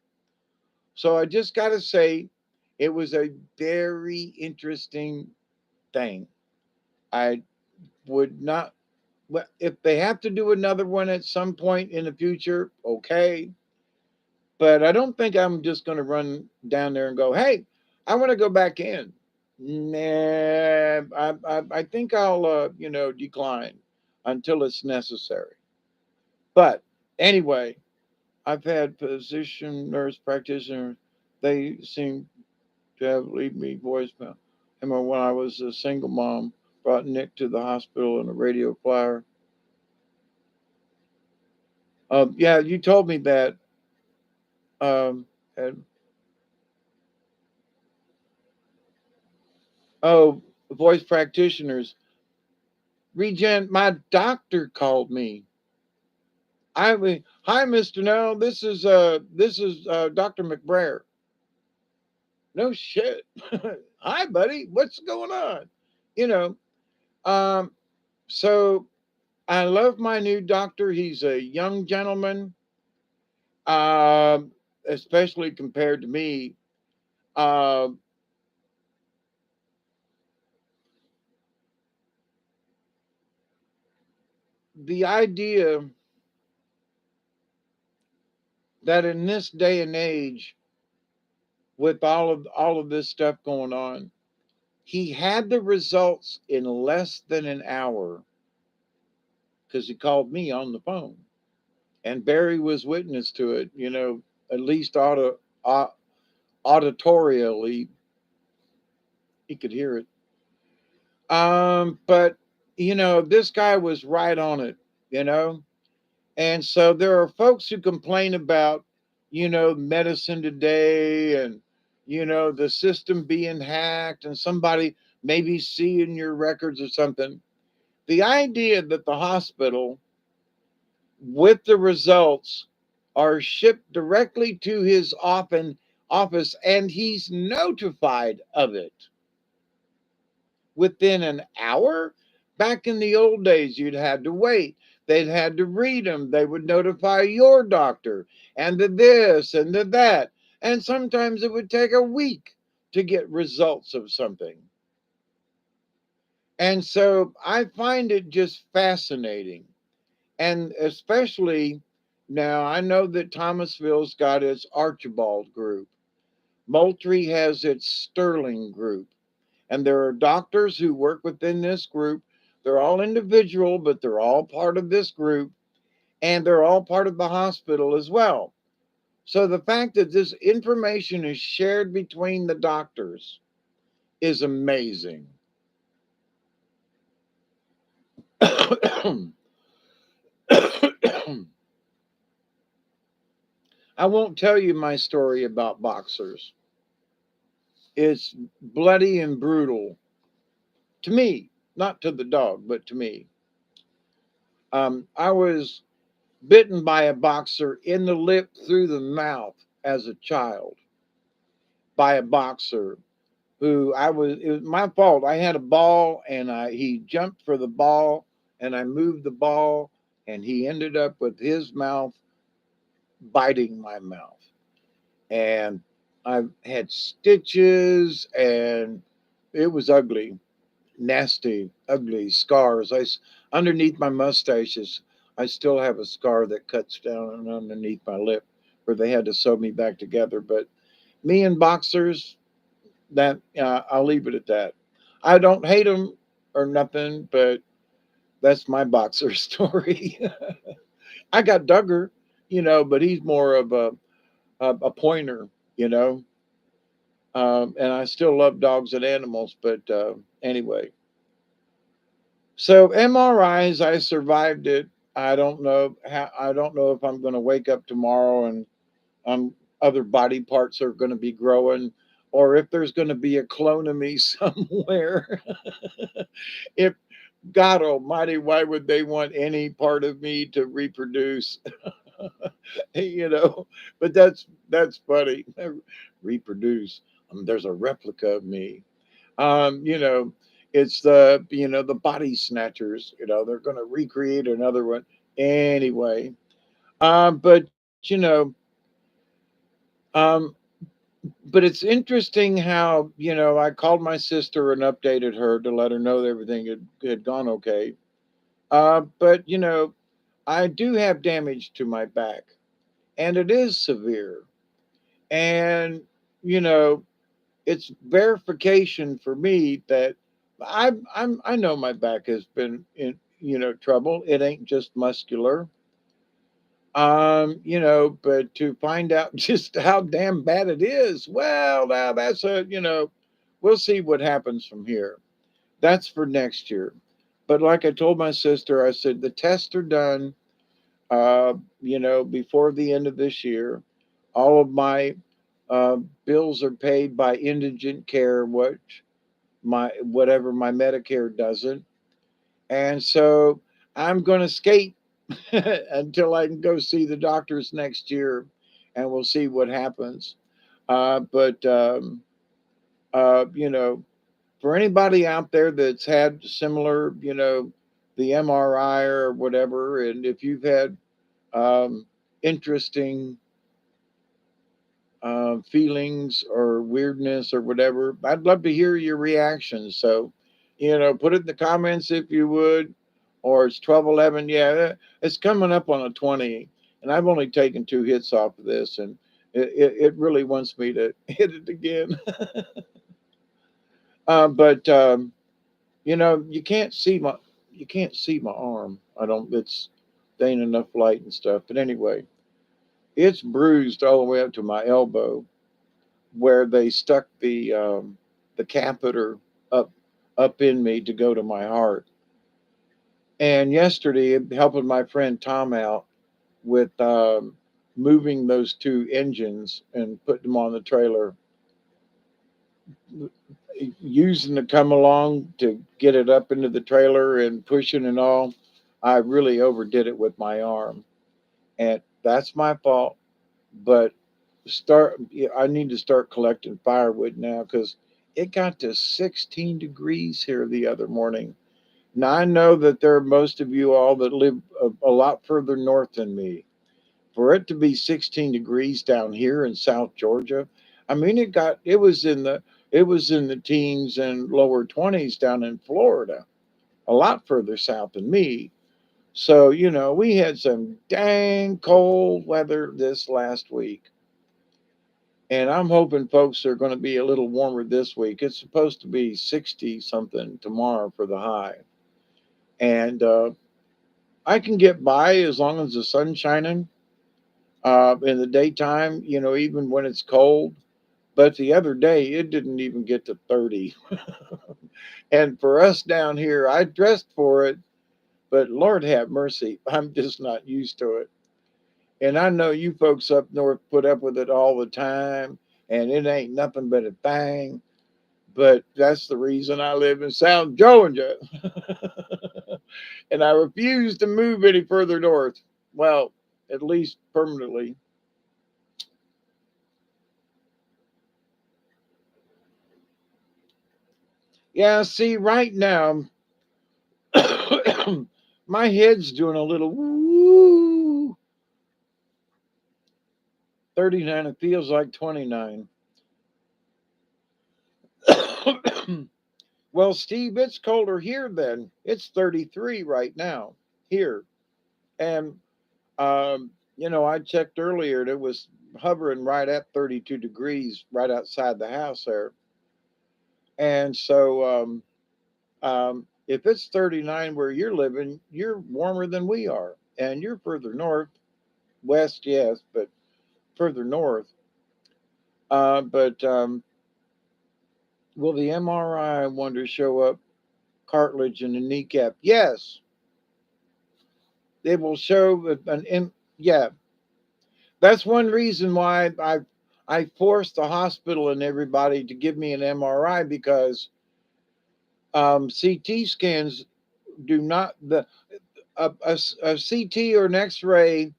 So I just got to say, it was a very interesting thing. I would not, well, if they have to do another one at some point in the future, okay. But I don't think I'm just going to run down there and go, hey, I want to go back in. Nah, I think I'll, decline until it's necessary. But anyway, I've had physician, nurse practitioner. They seem to have leave me voicemail. I remember when I was a single mom, brought Nick to the hospital in a radio flyer. Yeah, you told me that. And, oh, voice practitioners. Regen, my doctor called me. Hi, Mister No. This is Doctor McBrayer. No shit. Hi, buddy. What's going on? You know. Um. So I love my new doctor. He's a young gentleman. Um. Especially compared to me. Um. The idea that in this day and age, with all of this stuff going on, he had the results in less than an hour because he called me on the phone, and Barry was witness to it. At least auditorially, he could hear it. But this guy was right on it. You know, and so there are folks who complain about medicine today, and the system being hacked, and somebody maybe seeing your records or something. The idea that the hospital with the results are shipped directly to his office and he's notified of it within an hour. Back in the old days, you'd had to wait. They'd had to read them. They would notify your doctor and the this and the that. And sometimes it would take a week to get results of something. And so I find it just fascinating. And especially now, I know that Thomasville's got its Archibald group, Moultrie has its Sterling group. And there are doctors who work within this group. They're all individual, but they're all part of this group, and they're all part of the hospital as well. So the fact that this information is shared between the doctors is amazing. I won't tell you my story about boxers. It's bloody and brutal to me, not to the dog, but to me. I was bitten by a boxer in the lip through the mouth as a child by a boxer who it was my fault. I had a ball and he jumped for the ball and I moved the ball and he ended up with his mouth biting my mouth. And I've had stitches and it was ugly, nasty, ugly scars. Underneath my mustaches, I still have a scar that cuts down underneath my lip where they had to sew me back together. But me and boxers, that I'll leave it at that. I don't hate them or nothing, but that's my boxer story. I got Duggar, but he's more of a pointer, you know. And I still love dogs and animals, but anyway. So MRIs, I survived it. I don't know how. I don't know if I'm going to wake up tomorrow and other body parts are going to be growing, or if there's going to be a clone of me somewhere. If God Almighty, why would they want any part of me to reproduce? you know, but that's funny. Reproduce. There's a replica of me. You know, it's the body snatchers. They're going to recreate another one anyway. But um, but it's interesting how I called my sister and updated her to let her know that everything had gone okay. But I do have damage to my back, and it is severe. And you know, it's verification for me that I know my back has been in trouble. It ain't just muscular. But to find out just how damn bad it is, well, now that's we'll see what happens from here. That's for next year. But like I told my sister, I said the tests are done, before the end of this year. All of my uh, bills are paid by indigent care, whatever my Medicare doesn't. And so I'm going to skate until I can go see the doctors next year, and we'll see what happens. But you know, for anybody out there that's had similar, the MRI or whatever, and if you've had interesting feelings or weirdness or whatever, I'd love to hear your reactions. So, put it in the comments if you would, or it's 12:11. Yeah, it's coming up on a 20, and I've only taken 2 hits off of this, and it really wants me to hit it again. But you can't see my arm. I don't. There ain't enough light and stuff. But anyway, it's bruised all the way up to my elbow where they stuck the catheter up in me to go to my heart. And yesterday, helping my friend Tom out with moving those 2 engines and putting them on the trailer, using the come along to get it up into the trailer and pushing and all. I really overdid it with my arm, and that's my fault. But I need to start collecting firewood now because it got to 16 degrees here the other morning. Now, I know that there are most of you all that live a lot further north than me. For it to be 16 degrees down here in South Georgia, I mean, it was in the teens and lower 20s down in Florida, a lot further south than me. So, we had some dang cold weather this last week. And I'm hoping folks are going to be a little warmer this week. It's supposed to be 60 something tomorrow for the high. And I can get by as long as the sun's shining in the daytime, even when it's cold. But the other day, it didn't even get to 30. And for us down here, I dressed for it, but Lord have mercy, I'm just not used to it. And I know you folks up north put up with it all the time, and it ain't nothing but a thing. But that's the reason I live in South Georgia. And I refuse to move any further north. Well, at least permanently. Yeah, see, right now, my head's doing a little woo. 39, it feels like 29. Well, Steve, it's colder here then. It's 33 right now here. And, I checked earlier and it was hovering right at 32 degrees right outside the house there. And so, if it's 39 where you're living, you're warmer than we are. And you're further north, west, yes, but further north. But will the MRI, I wonder, show up cartilage in the kneecap? Yes, it will show yeah. That's one reason why I forced the hospital and everybody to give me an MRI because CT scans do not the a CT or an X-ray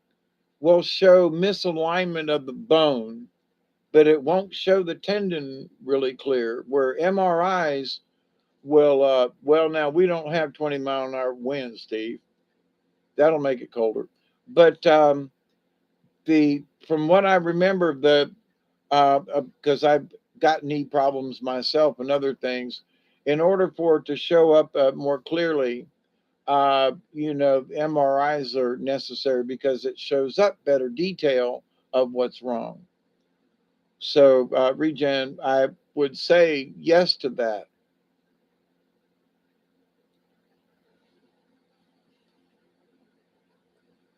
will show misalignment of the bone, but it won't show the tendon really clear. Where MRIs will, well, now we don't have 20-mile-an-hour winds, Steve. That'll make it colder. But the from what I remember, the because I've got knee problems myself and other things, in order for it to show up more clearly, MRIs are necessary because it shows up better detail of what's wrong. So, Regen, I would say yes to that.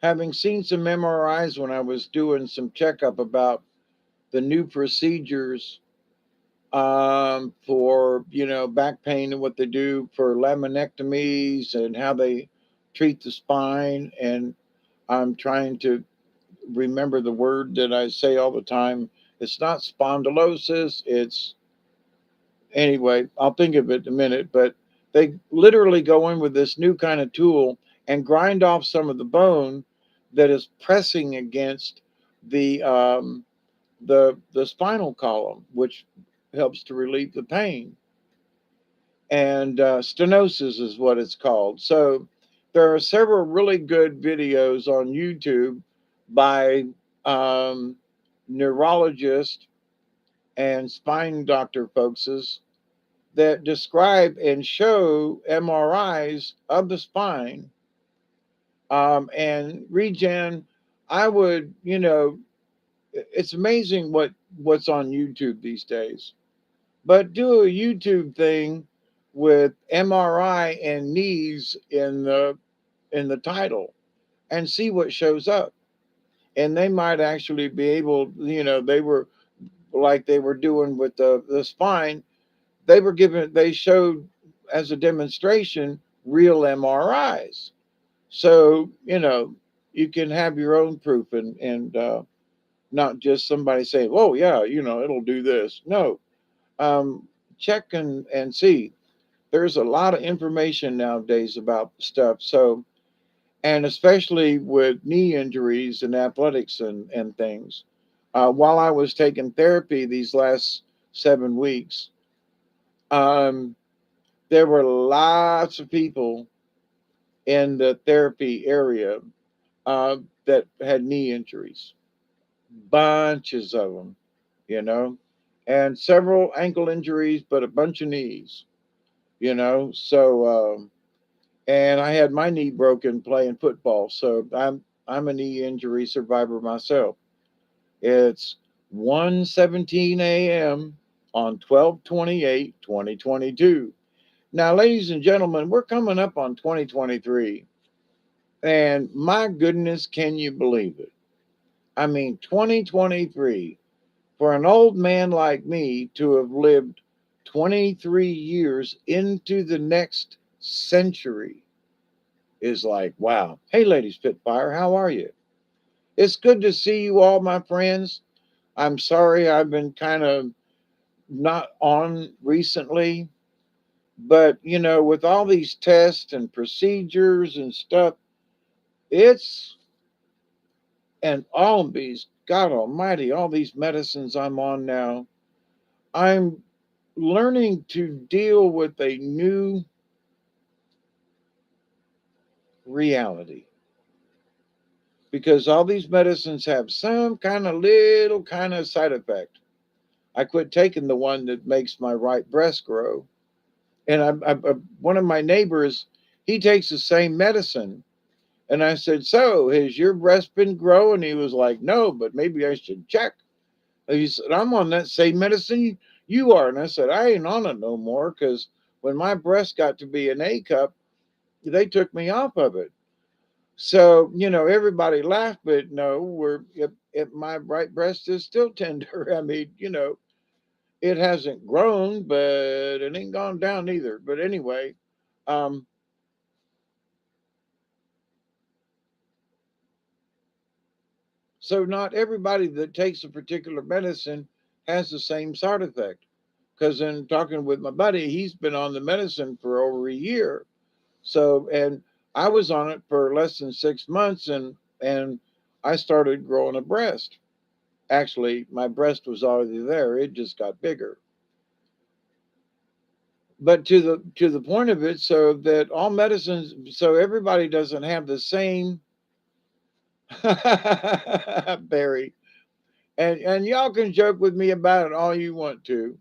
Having seen some MRIs when I was doing some checkup about the new procedures for, back pain and what they do for laminectomies and how they treat the spine. And I'm trying to remember the word that I say all the time. It's not spondylosis. It's anyway, I'll think of it in a minute, but they literally go in with this new kind of tool and grind off some of the bone that is pressing against the the spinal column, which helps to relieve the pain. And stenosis is what it's called. So there are several really good videos on YouTube by um, neurologists and spine doctor folks that describe and show MRIs of the spine. And Regen, I would, it's amazing what's on YouTube these days. But do a YouTube thing with MRI and knees in the title and see what shows up. And they might actually be able, they were like they were doing with the spine. They showed as a demonstration real MRIs. So, you can have your own proof and not just somebody saying, oh, yeah, it'll do this. No, um, check and see. There's a lot of information nowadays about stuff. So, and especially with knee injuries and athletics and things. While I was taking therapy these last 7 weeks, um, There were lots of people in the therapy area uh, that had knee injuries, bunches of them, you know, and several ankle injuries, but a bunch of knees, you know. And I had my knee broken playing football, so I'm a knee injury survivor myself. It's 1:17 a.m. on 12/28/2022. Now, ladies and gentlemen, we're coming up on 2023, and my goodness, can you believe it? I mean, 2023, for an old man like me to have lived 23 years into the next century is like, wow. Hey, ladies Spitfire, how are you? It's good to see you all, my friends. I'm sorry I've been kind of not on recently, but with all these tests and procedures and stuff, it's and all these, God Almighty, all these medicines I'm on now, I'm learning to deal with a new reality because all these medicines have some kind of little kind of side effect. I quit taking the one that makes my right breast grow. And one of my neighbors, he takes the same medicine. And I said, "So, has your breast been growing?" He was like, "No, but maybe I should check." He said, "I'm on that same medicine you are." And I said, "I ain't on it no more because when my breast got to be an A cup, they took me off of it." So, everybody laughed, but no, if my right breast is still tender. I mean, it hasn't grown, but it ain't gone down either. But anyway, um, so not everybody that takes a particular medicine has the same side effect. Because in talking with my buddy, he's been on the medicine for over a year. So, and I was on it for less than 6 months, and I started growing a breast. Actually, my breast was already there; it just got bigger. But to the point of it, so that all medicines, so everybody doesn't have the same Barry. And y'all can joke with me about it all you want to,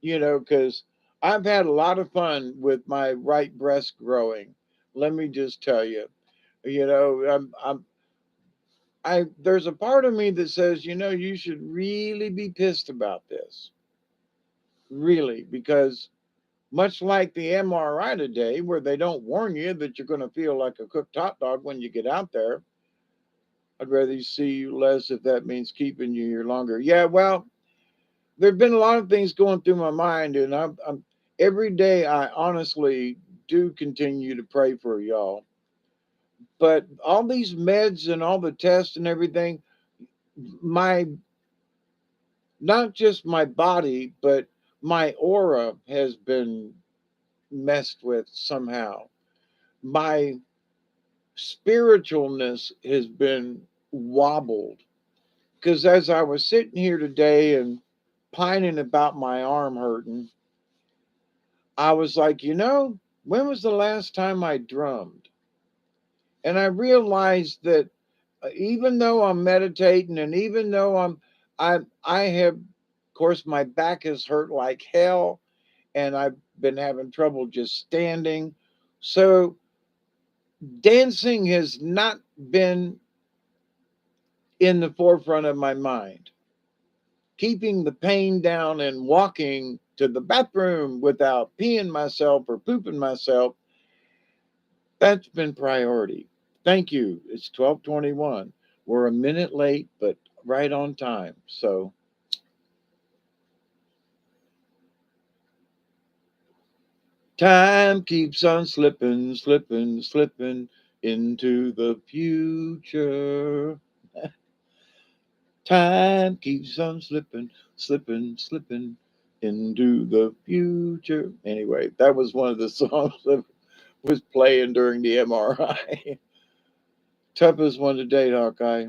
because I've had a lot of fun with my right breast growing. Let me just tell you, there's a part of me that says, you should really be pissed about this, really, because much like the MRI today, where they don't warn you that you're going to feel like a cooked hot dog when you get out there, I'd rather see you less if that means keeping you here longer. Yeah, well, there've been a lot of things going through my mind, and I'm every day I honestly do continue to pray for y'all. But all these meds and all the tests and everything, my not just my body, but my aura has been messed with somehow. My spiritualness has been wobbled because as I was sitting here today and pining about my arm hurting, I was like, when was the last time I drummed? And I realized that even though I'm meditating and even though I have, of course, my back has hurt like hell and I've been having trouble just standing. So dancing has not been in the forefront of my mind. Keeping the pain down and walking to the bathroom without peeing myself or pooping myself, that's been priority. Thank you. It's 12:21. We're a minute late, but right on time. So time keeps on slipping, slipping, slipping into the future. Time keeps on slipping, slipping, slipping into the future. Anyway, that was one of the songs that was playing during the MRI. Toughest one to date, Hawkeye.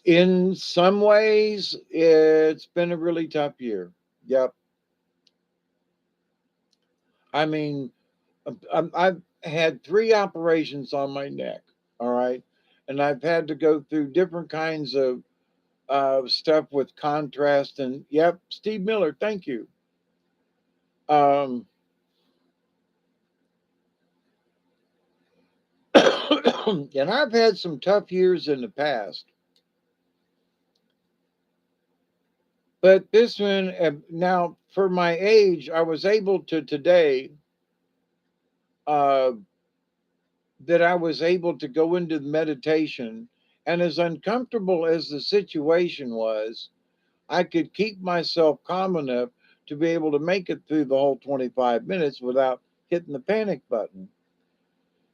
In some ways, it's been a really tough year. Yep. I mean, I've had 3 operations on my neck. All right. And I've had to go through different kinds of stuff with contrast. And yep, Steve Miller, thank you. Um, and I've had some tough years in the past, but this one, now for my age, I was able to today, uh, that I was able to go into the meditation, and as uncomfortable as the situation was, I could keep myself calm enough to be able to make it through the whole 25 minutes without hitting the panic button.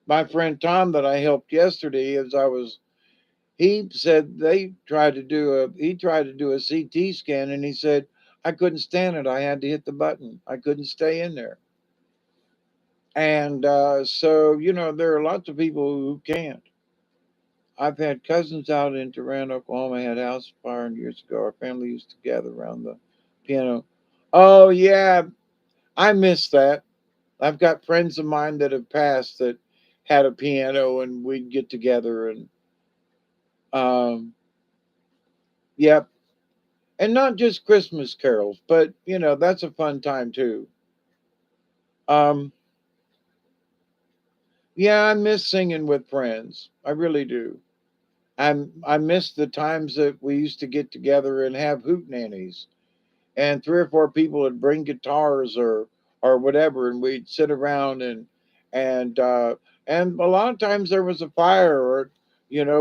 My friend Tom, that I helped yesterday, as I was, he said he tried to do a CT scan, and he said I couldn't stand it. I had to hit the button. I couldn't stay in there. And so, there are lots of people who can't. I've had cousins out in Durant, Oklahoma, had a house fire years ago. Our family used to gather around the piano. Oh yeah, I miss that. I've got friends of mine that have passed that had a piano, and we'd get together and um, yep, and not just Christmas carols, but that's a fun time too. Um, yeah, I miss singing with friends. I really do. I miss the times that we used to get together and have hoot nannies, and 3 or 4 people would bring guitars or whatever, and we'd sit around and and a lot of times there was a fire, or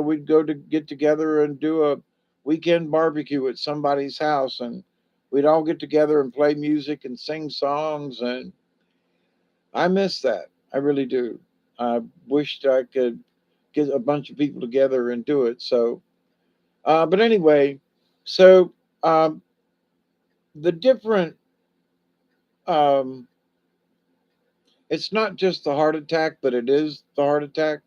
we'd go to get together and do a weekend barbecue at somebody's house, and we'd all get together and play music and sing songs, and I miss that. I really do. I wished I could get a bunch of people together and do it. So but anyway, so um the different um it's not just the heart attack, but it is the heart attack.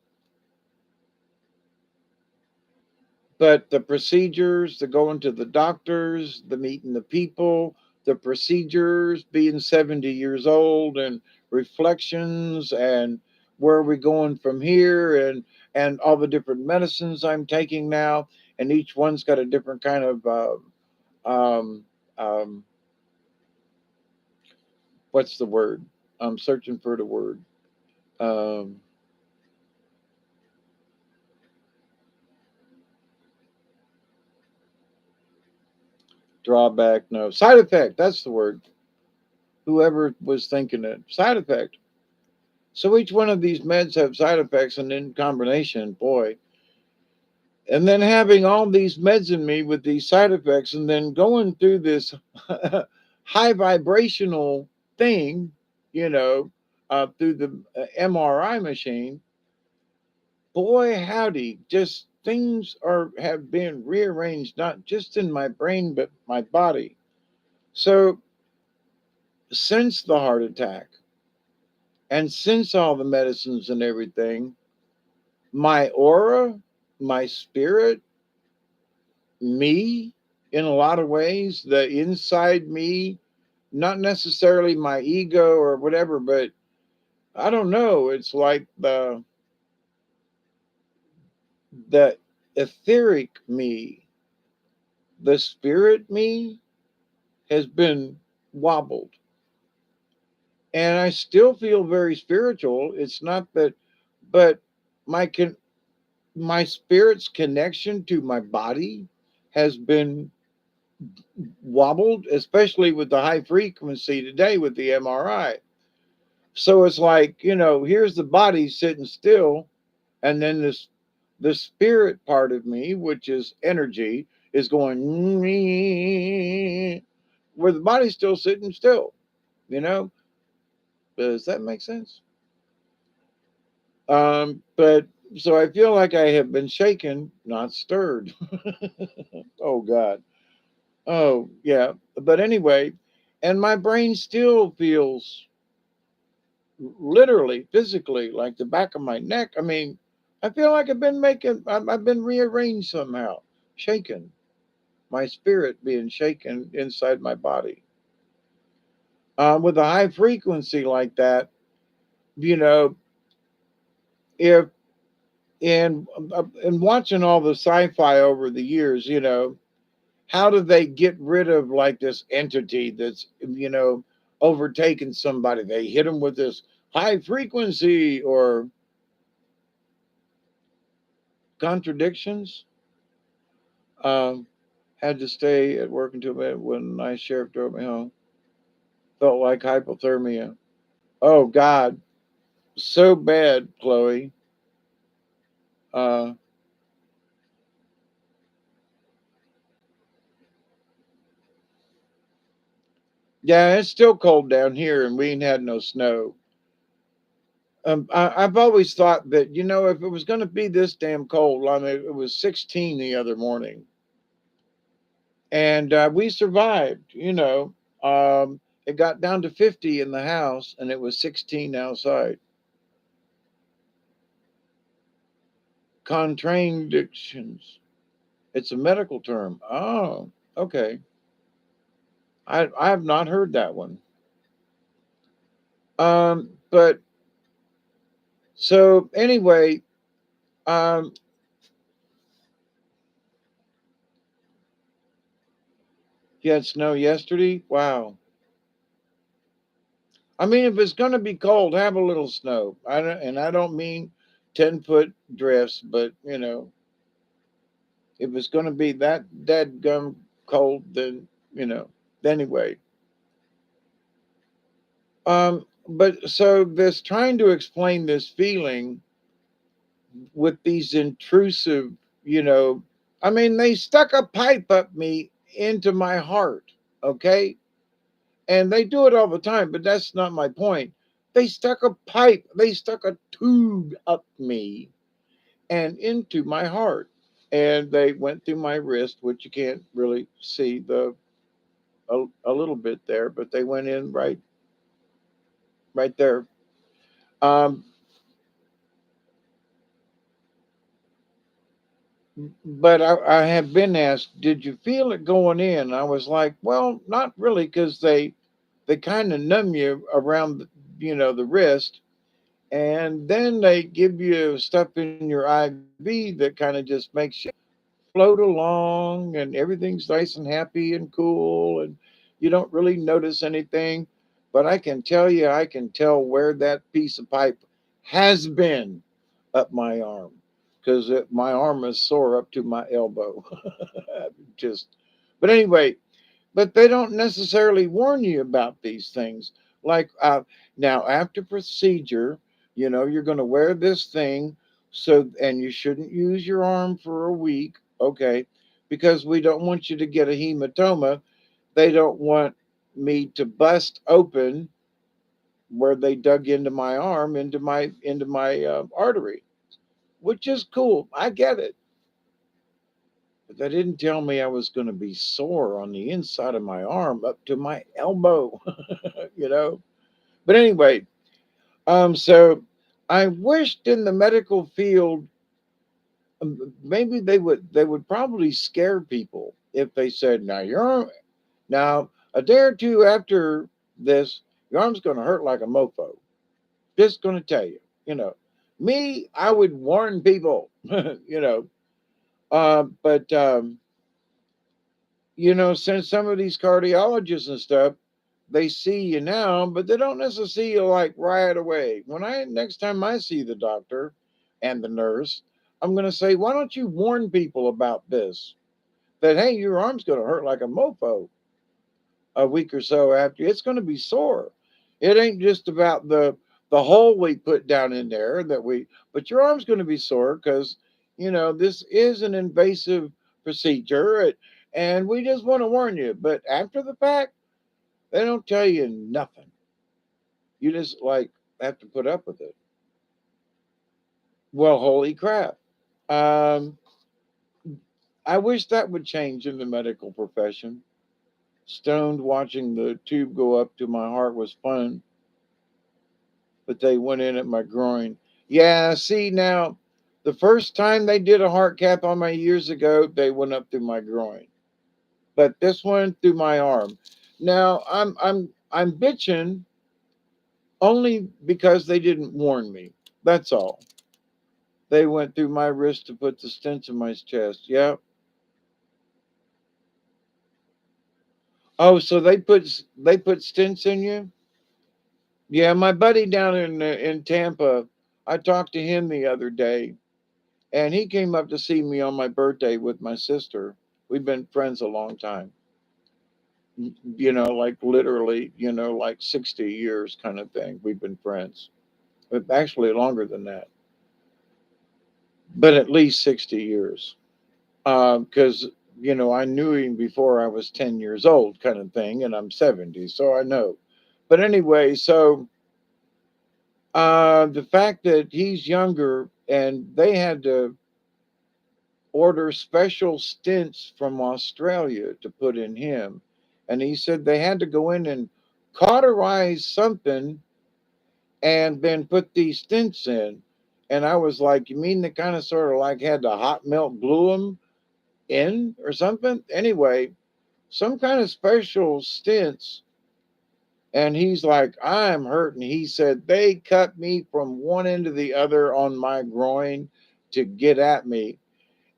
But the procedures, the going to the doctors, the meeting the people, the procedures, being 70 years old, and reflections, and where are we going from here, and all the different medicines I'm taking now, and each one's got a different kind of um, um, what's the word? I'm searching for the word. Um, Drawback, no, side effect. That's the word. Whoever was thinking it, side effect. So each one of these meds have side effects, and in combination, boy. And then having all these meds in me with these side effects, and then going through this high vibrational thing, you know, through the MRI machine. Boy, howdy, just things have been rearranged, not just in my brain, but my body. So since the heart attack, and since all the medicines and everything, my aura, my spirit, me, in a lot of ways, the inside me, not necessarily my ego or whatever, but I don't know. It's like the etheric me, the spirit me has been wobbled. And I still feel very spiritual. It's not that, but my my spirit's connection to my body has been wobbled, especially with the high frequency today with the MRI. So it's like, here's the body sitting still, and then the spirit part of me, which is energy, is going where the body's still sitting still, you know? Does that make sense? But so I feel like I have been shaken, not stirred. Oh God. Oh yeah. But anyway, and my brain still feels literally, physically, like the back of my neck. I mean, I feel like I've been rearranged somehow, shaken. My spirit being shaken inside my body. With a high frequency like that, you know, if and watching all the sci-fi over the years, how do they get rid of like this entity that's overtaken somebody? They hit them with this high frequency or contradictions. Um, had to stay at work until bed when a nice sheriff drove me home. Felt like hypothermia. Oh God, so bad, Chloe. Uh, yeah, it's still cold down here, and we ain't had no snow. I've always thought that if it was going to be this damn cold, I mean, it was 16 the other morning, and we survived. It got down to 50 in the house, and it was 16 outside. Contradictions. It's a medical term. Oh, okay. I have not heard that one. But so anyway, um, you had snow yesterday. Wow. I mean, if it's going to be cold, have a little snow. I don't mean 10-foot drifts, but if it's going to be that dead gum cold, then Anyway, but so this trying to explain this feeling with these intrusive, you know, I mean, they stuck a pipe up me into my heart, okay? And they do it all the time, but that's not my point. They stuck a tube up me and into my heart. And they went through my wrist, which you can't really see a little bit there, but they went in right there. Um, but I have been asked, did you feel it going in? I was like, well, not really, because they kind of numb you around the wrist, and then they give you stuff in your IV that kind of just makes you float along, and everything's nice and happy and cool, and you don't really notice anything. But I can tell where that piece of pipe has been up my arm, because my arm is sore up to my elbow. Just, but anyway, but they don't necessarily warn you about these things. Like now, after procedure, you're going to wear this thing, and you shouldn't use your arm for a week, okay? Because we don't want you to get a hematoma. They don't want me to bust open where they dug into my arm, into my artery, which is cool. I get it. But they didn't tell me I was going to be sore on the inside of my arm up to my elbow, you know. But anyway, so I wished in the medical field, maybe they would probably scare people if they said, now a day or two after this, your arm's going to hurt like a mofo. Just going to tell you, you know. Me, I would warn people, you know. But since some of these cardiologists and stuff, they see you now, but they don't necessarily see you like right away. When I next time I see the doctor and the nurse, I'm going to say, why don't you warn people about this? That hey, your arm's going to hurt like a mofo a week or so after. It's going to be sore. It ain't just about the hole we put down in there but your arm's going to be sore because this is an invasive procedure, and we just want to warn you. But after the fact, they don't tell you nothing. You just like have to put up with it. Well, holy crap. Um, I wish that would change in the medical profession. Stoned watching the tube go up to my heart was fun, but they went in at my groin. Yeah, see now, the first time they did a heart cap on me years ago, they went up through my groin. But this one through my arm. Now I'm bitching only because they didn't warn me. That's all. They went through my wrist to put the stents in my chest. Yeah. Oh, so they put stents in you? Yeah, my buddy down in Tampa, I talked to him the other day, and he came up to see me on my birthday with my sister. We've been friends a long time. Like literally, like 60 years kind of thing. We've been friends. But actually longer than that. But at least 60 years. Because I knew him before I was 10 years old, kind of thing, and I'm 70, so I know. But anyway, so the fact that he's younger and they had to order special stents from Australia to put in him, and he said they had to go in and cauterize something and then put these stents in. And I was like, you mean they kind of sort of like had to hot melt glue them in or something? Anyway, some kind of special stents. And he's like, I'm hurting. He said, they cut me from one end to the other on my groin to get at me.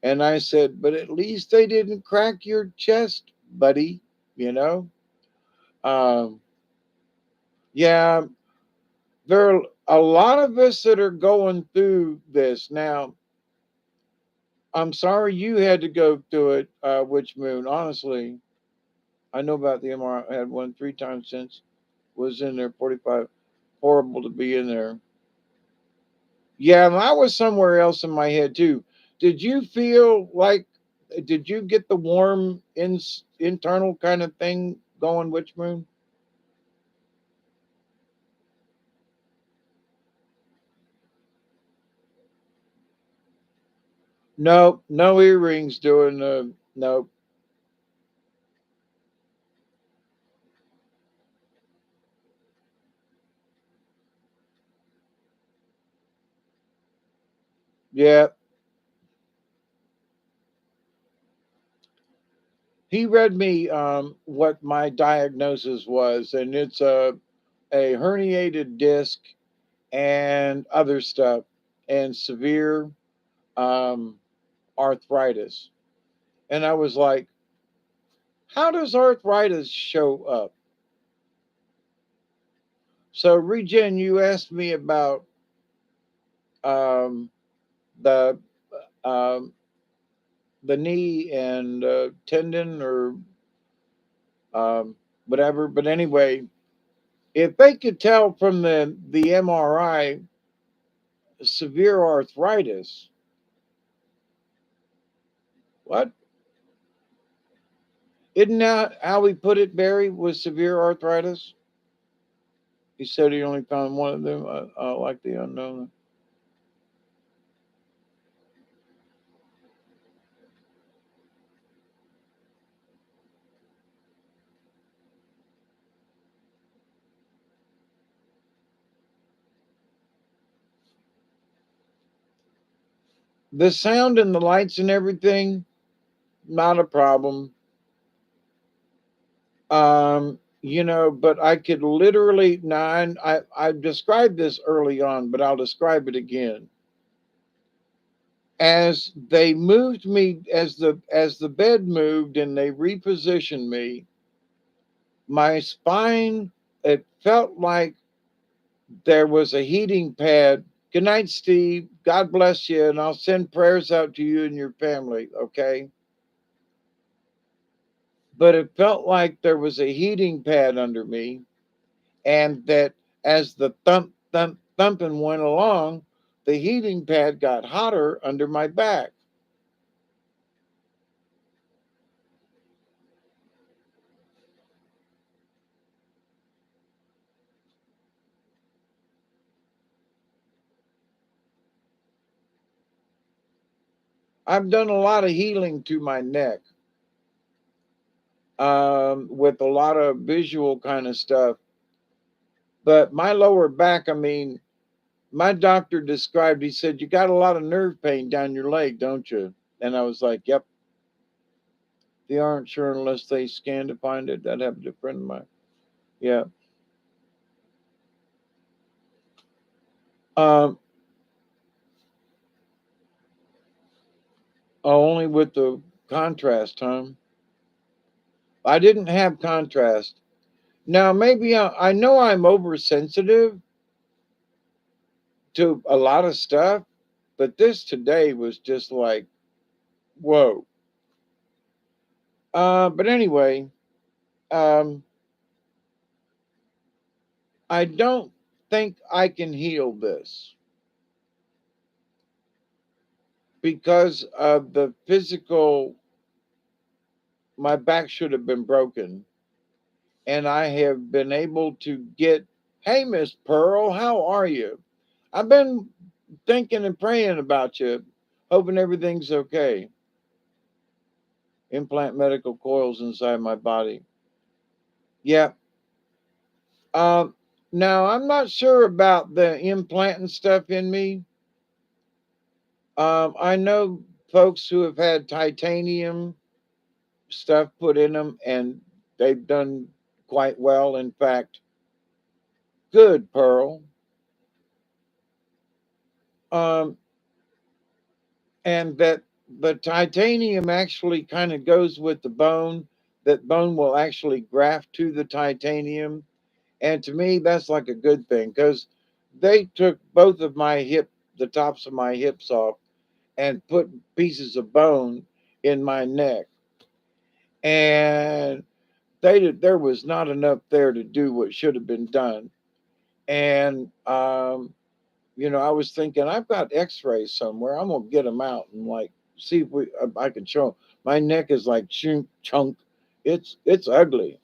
And I said, but at least they didn't crack your chest, buddy. You know? Um, yeah, there are a lot of us that are going through this. Now, I'm sorry you had to go through it, Witch Moon. Honestly, I know about the MRI. I had one 3 times since. Was in there 45. Horrible to be in there. Yeah, and I was somewhere else in my head too. Did you feel like, did you get the warm internal kind of thing going, Witch Moon? No, no earrings doing no. Yeah, he read me what my diagnosis was, and it's a herniated disc and other stuff, and severe um, arthritis. And I was like, how does arthritis show up? So, Regen, you asked me about um, the um, the knee and tendon or um, whatever. But anyway, if they could tell from the MRI severe arthritis, what? Isn't that how we put it, Barry? Was severe arthritis? He said he only found one of them. Like the unknown. The sound and the lights and everything, not a problem. But I could literally now. I described this early on, but I'll describe it again. As they moved me, as the bed moved and they repositioned me, my spine, it felt like there was a heating pad. Good night, Steve. God bless you, and I'll send prayers out to you and your family. Okay, but it felt like there was a heating pad under me, and that as the thump thump thumping went along, the heating pad got hotter under my back. I've done a lot of healing to my neck, with a lot of visual kind of stuff. But my lower back, I mean, my doctor described, he said, you got a lot of nerve pain down your leg, don't you? And I was like, yep. They aren't sure unless they scan to find it. That happened to a friend of mine. Yeah. Um, only with the contrast, huh? I didn't have contrast. Now, maybe I know I'm oversensitive to a lot of stuff, but this today was just like, whoa. But anyway, um, I don't think I can heal this because of the physical. My back should have been broken, and I have been able to get. Hey, Miss Pearl, how are you? I've been thinking and praying about you, hoping everything's okay. Implant medical coils inside my body. Yeah. Um, Now, I'm not sure about the implanting stuff in me. I know folks who have had titanium stuff put in them and they've done quite well. In fact, good, Pearl. Um, and that the titanium actually kind of goes with the bone. That bone will actually graft to the titanium. And to me, that's like a good thing because they took both of my the tops of my hips off and put pieces of bone in my neck. And there was not enough there to do what should have been done. And, I was thinking, I've got x rays somewhere. I'm going to get them out and like see if I can show 'em. My neck is like chunk. It's ugly.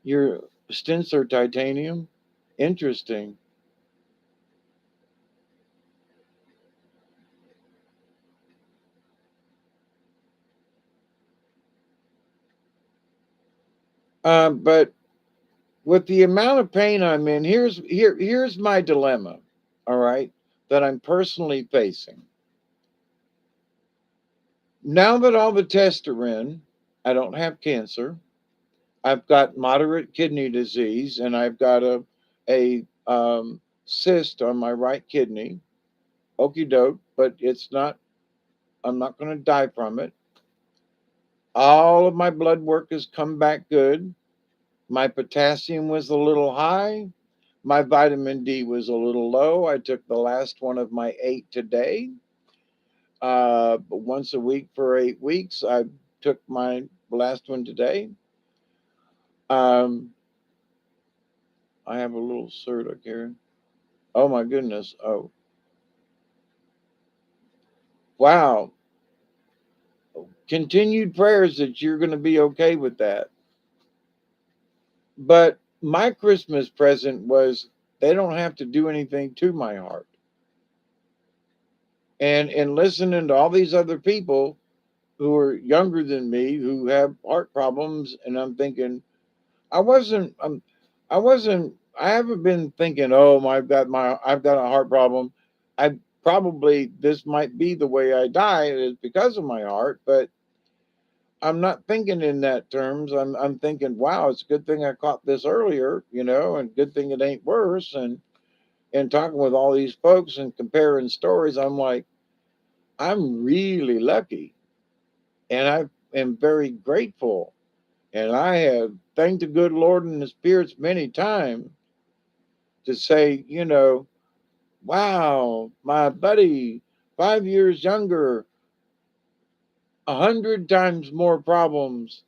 Your stents are titanium. Interesting. But with the amount of pain I'm in, here's my dilemma. All right, that I'm personally facing. Now that all the tests are in, I don't have cancer. I've got moderate kidney disease, and I've got a cyst on my right kidney. Okie doke, but it's not. I'm not going to die from it. All of my blood work has come back good. My potassium was a little high. My vitamin D was a little low. I took the last one of my 8 today. Once a week for 8 weeks. I took my last one today. Um, I have a little Serta, Karen. Oh my goodness. Oh, wow. Continued prayers that you're going to be okay with that. But my Christmas present was they don't have to do anything to my heart. And in listening to all these other people who are younger than me who have heart problems, and I'm thinking, I wasn't. I wasn't. I haven't been thinking. Oh, I've got a heart problem. I probably this might be the way I die is because of my heart, but I'm not thinking in that terms. I'm thinking, wow, it's a good thing I caught this earlier, and good thing it ain't worse. And talking with all these folks and comparing stories, I'm like, I'm really lucky, and I am very grateful. And I have thanked the good Lord and the spirits many times to say, wow, my buddy, 5 years younger, 100 times more problems,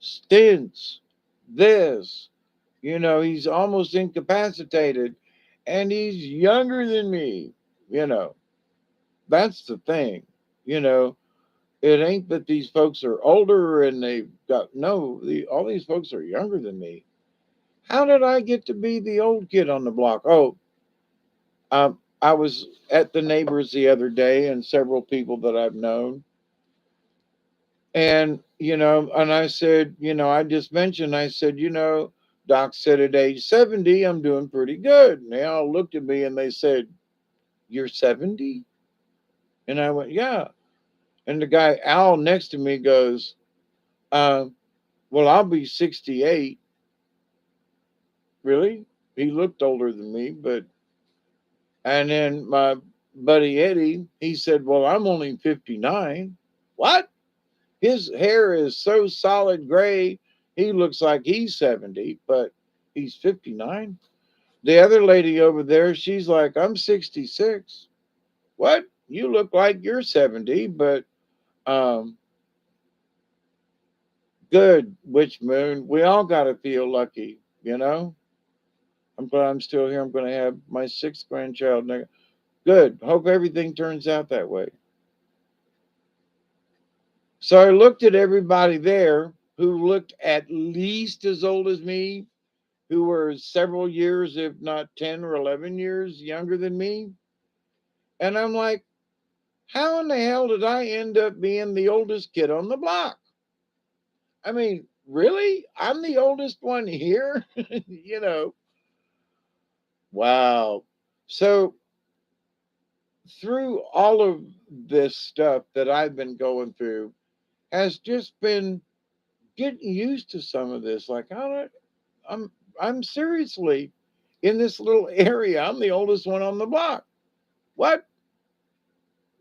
stints, this, he's almost incapacitated and he's younger than me, you know. That's the thing, you know. It ain't that these folks are older and they've got no, all these folks are younger than me. How did I get to be the old kid on the block? Oh, I was at the neighbors the other day and several people that I've known. And, and I said, I just mentioned, I said, Doc said at age 70, I'm doing pretty good. And they all looked at me and they said, You're 70? And I went, Yeah. And the guy, Al, next to me goes, uh, Well, I'll be 68. Really? He looked older than me, but And then my buddy Eddie, he said, "Well, I'm only 59." What? His hair is so solid gray, he looks like he's 70, but he's 59. The other lady over there, she's like, "I'm 66." What? You look like you're 70, but um, good, Witch Moon. We all got to feel lucky, you know? I'm glad I'm still here. I'm going to have my sixth grandchild. Good. Hope everything turns out that way. So I looked at everybody there who looked at least as old as me, who were several years, if not 10 or 11 years younger than me. And I'm like, how in the hell did I end up being the oldest kid on the block? I mean, really? I'm the oldest one here? you know, wow. So, through all of this stuff that I've been going through, has just been getting used to some of this. Like, I'm, I'm seriously in this little area. I'm the oldest one on the block. What?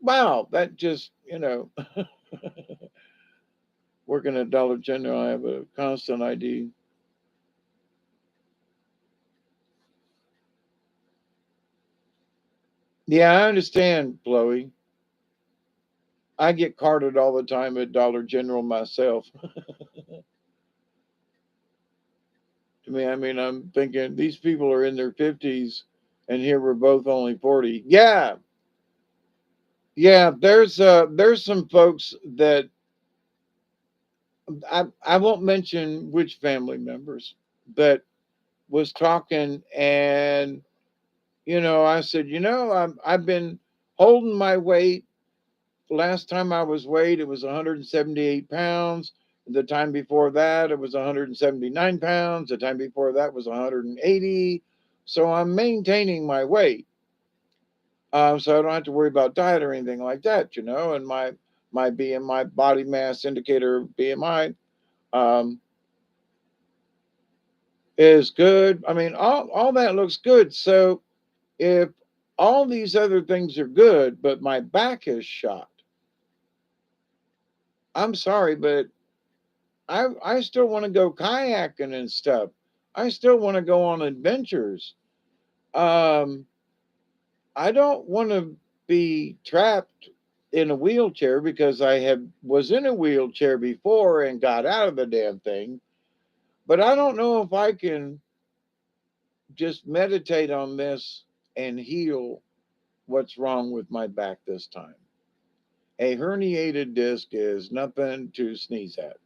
Wow. That just, working at Dollar General, I have a constant ID. Yeah, I understand, Chloe. I get carded all the time at Dollar General myself. I mean, I'm thinking these people are in their 50s, and here we're both only 40. Yeah, yeah. There's some folks that I won't mention which family members that was talking, and I said, I've been holding my weight. Last time I was weighed, it was 178 pounds. The time before that, it was 179 pounds. The time before that was 180. So I'm maintaining my weight. So I don't have to worry about diet or anything like that, And my BMI, body mass indicator BMI, um, is good. I mean, all that looks good. So if all these other things are good, but my back is shot, I'm sorry, but I still want to go kayaking and stuff. I still want to go on adventures. Um, I don't want to be trapped in a wheelchair because I have was in a wheelchair before and got out of the damn thing. But I don't know if I can just meditate on this and heal what's wrong with my back this time. A herniated disc is nothing to sneeze at.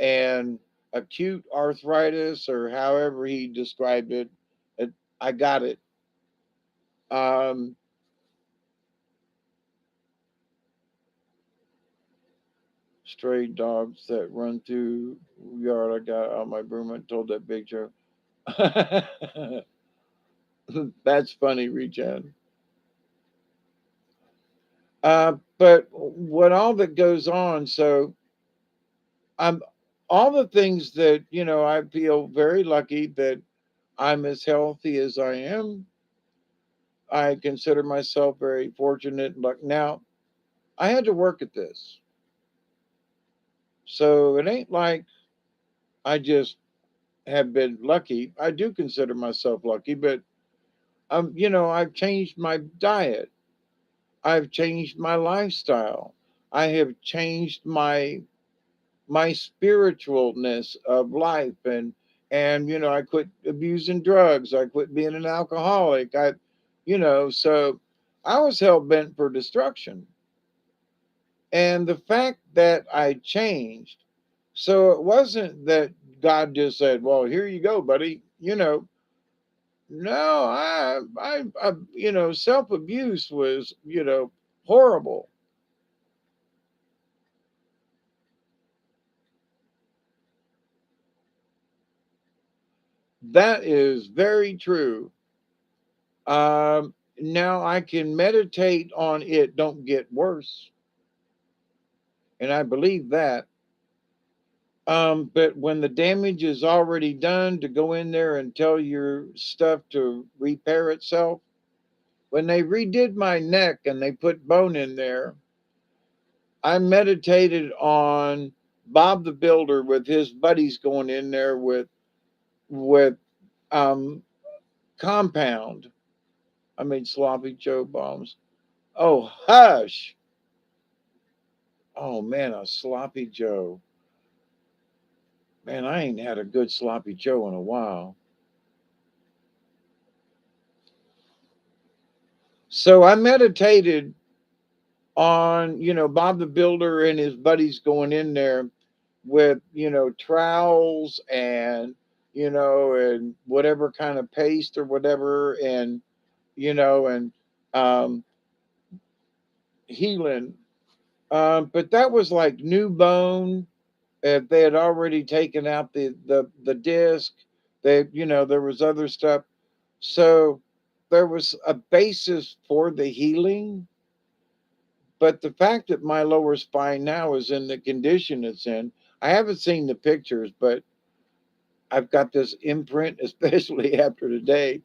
And acute arthritis, or however he described it, I got it. Um, Stray dogs that run through yard. I got out my broom and told that big joke. That's funny, Regen. But what all that goes on, so I'm all the things that I feel very lucky that I'm as healthy as I am. I consider myself very fortunate. Like now, I had to work at this. So it ain't like I just have been lucky. I do consider myself lucky, but I've changed my diet. I've changed my lifestyle. I have changed my spiritualness of life, and I quit abusing drugs. I quit being an alcoholic. So I was hell bent for destruction. And the fact that I changed, so it wasn't that God just said, "Well, here you go, buddy." No, self abuse was, horrible. That is very true. Now I can meditate on it. Don't get worse, and I believe that. But when the damage is already done, to go in there and tell your stuff to repair itself. When they redid my neck and they put bone in there, I meditated on Bob the Builder with his buddies going in there with um compound. I made sloppy Joe bombs. Oh hush. Oh man, a sloppy Joe. Man, I ain't had a good sloppy Joe in a while. So I meditated on, Bob the Builder and his buddies going in there with, trowels and, and whatever kind of paste or whatever, and, and um, healing. But that was like new bone. If they had already taken out the disc, there was other stuff. So there was a basis for the healing. But the fact that my lower spine now is in the condition it's in, I haven't seen the pictures, but I've got this imprint, especially after today.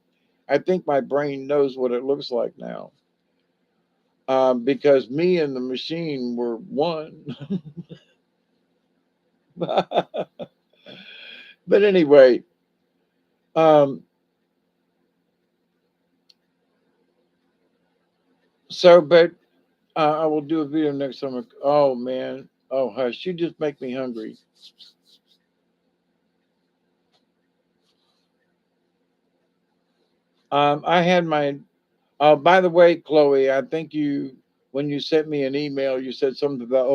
I think my brain knows what it looks like now, because me and the machine were one. But anyway, um, but I will do a video next summer. Oh man, oh hush, you just make me hungry. I had my. By the way, Chloe, I think when you sent me an email, you said something about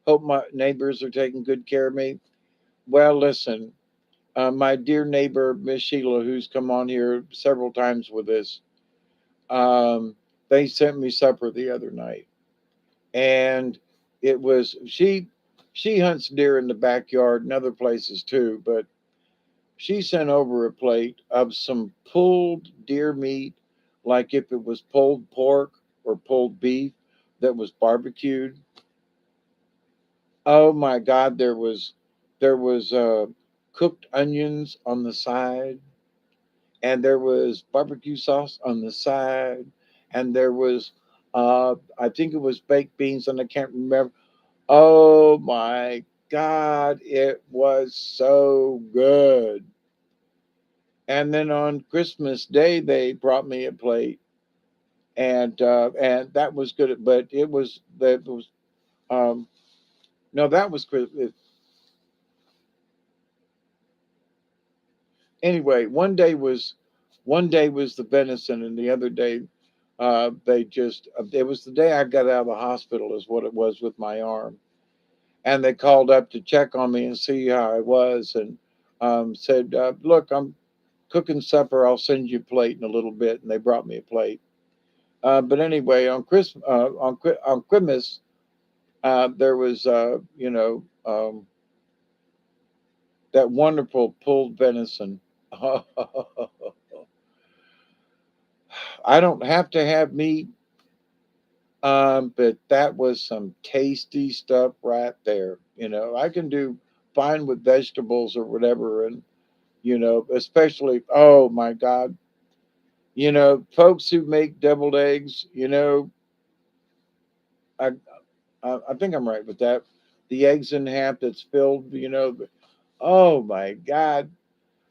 hope my neighbors are taking good care of me. Well, listen, my dear neighbor Miss Sheila, who's come on here several times with us, um, they sent me supper the other night, and it was she hunts deer in the backyard and other places too, but she sent over a plate of some pulled deer meat, like if it was pulled pork or pulled beef that was barbecued. Oh my God, there was cooked onions on the side, and there was barbecue sauce on the side, and there was I think it was baked beans, and I can't remember. Oh my God, it was so good. And then on Christmas Day, they brought me a plate, and that was good. But that was um, no, that was Christmas. Anyway. One day was the venison, and the other day they just it was the day I got out of the hospital, is what it was with my arm, and they called up to check on me and see how I was, and said, "Look, I'm cooking supper. I'll send you a plate in a little bit," and they brought me a plate. But anyway, on Christmas, there was that wonderful pulled venison. I don't have to have meat, but that was some tasty stuff right there. I can do fine with vegetables or whatever, and especially, oh my God, folks who make deviled eggs. I I think I'm right with that. The eggs in half that's filled. Oh my God.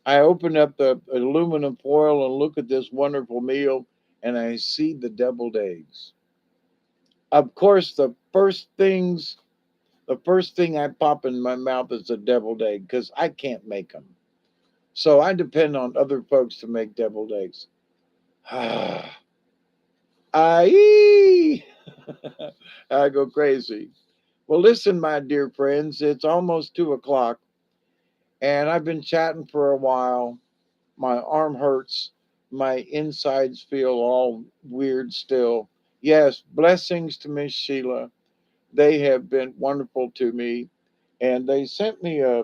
I open up the aluminum foil and look at this wonderful meal, and I see the deviled eggs. Of course, the first thing I pop in my mouth is a deviled egg, because I can't make them. So I depend on other folks to make deviled eggs. I I go crazy. Well, listen, my dear friends, it's almost 2 o'clock, and I've been chatting for a while. My arm hurts. My insides feel all weird still. Yes, blessings to Miss Sheila. They have been wonderful to me. And they sent me a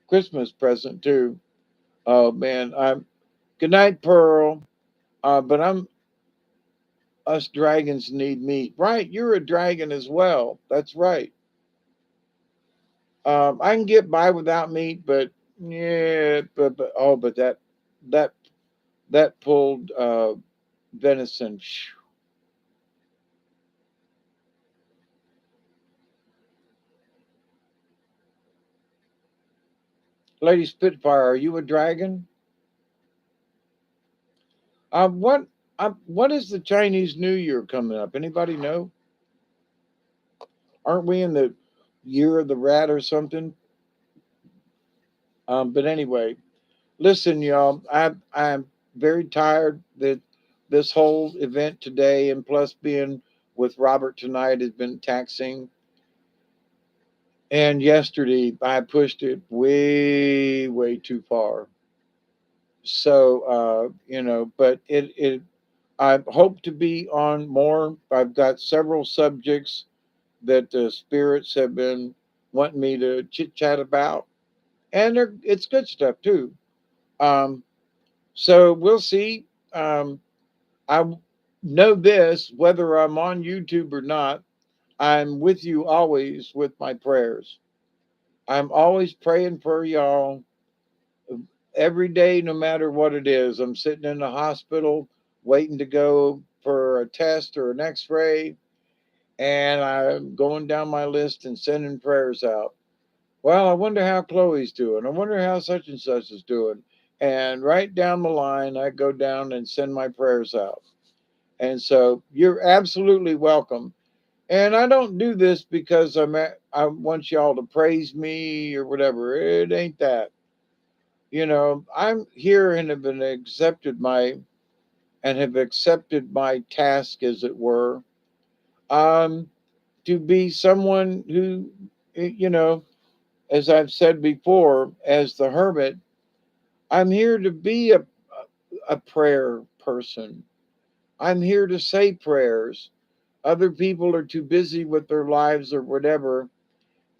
Christmas present too. Oh man, I'm good night, Pearl. But us dragons need meat. Right, you're a dragon as well. That's right. I can get by without meat, but yeah, but that that pulled venison. Lady Spitfire, are you a dragon? What what is the Chinese New Year coming up? Anybody know? Aren't we in the year of the rat or something? But anyway, listen, y'all. I'm very tired that this whole event today, and plus being with Robert tonight, has been taxing. And yesterday, I pushed it way, way too far. So, but I hope to be on more. I've got several subjects that the spirits have been wanting me to chit chat about, and it's good stuff too. Um, so we'll see. I know this, whether I'm on YouTube or not, I'm with you always with my prayers. I'm always praying for y'all every day, no matter what it is. I'm sitting in the hospital waiting to go for a test or an x ray, and I'm going down my list and sending prayers out. Well, I wonder how Chloe's doing. I wonder how such and such is doing. And right down the line, I go down and send my prayers out. And so you're absolutely welcome. And I don't do this because I want y'all to praise me or whatever. It ain't that. I'm here and have accepted my task, as it were, um, to be someone who, you know, as I've said before, as the hermit, I'm here to be a prayer person. I'm here to say prayers. Other people are too busy with their lives or whatever,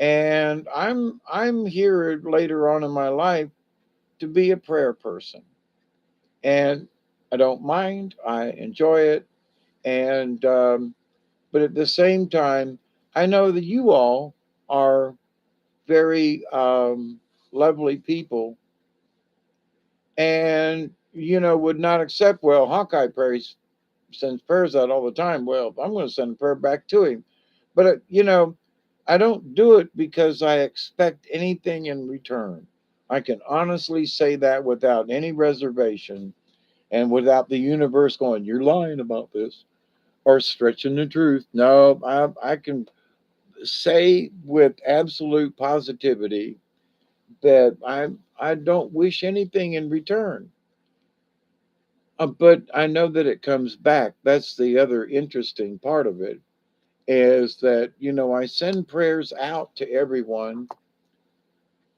and I'm here later on in my life to be a prayer person. And I don't mind. I enjoy it, and but at the same time, I know that you all are very lovely people, and would not accept. Well, Hawkeye prays sends prayers out all the time. Well, I'm going to send a prayer back to him, but I don't do it because I expect anything in return. I can honestly say that without any reservation and without the universe going, "You're lying about this," or stretching the truth. No, I can say with absolute positivity that I don't wish anything in return. But I know that it comes back. That's the other interesting part of it, is that I send prayers out to everyone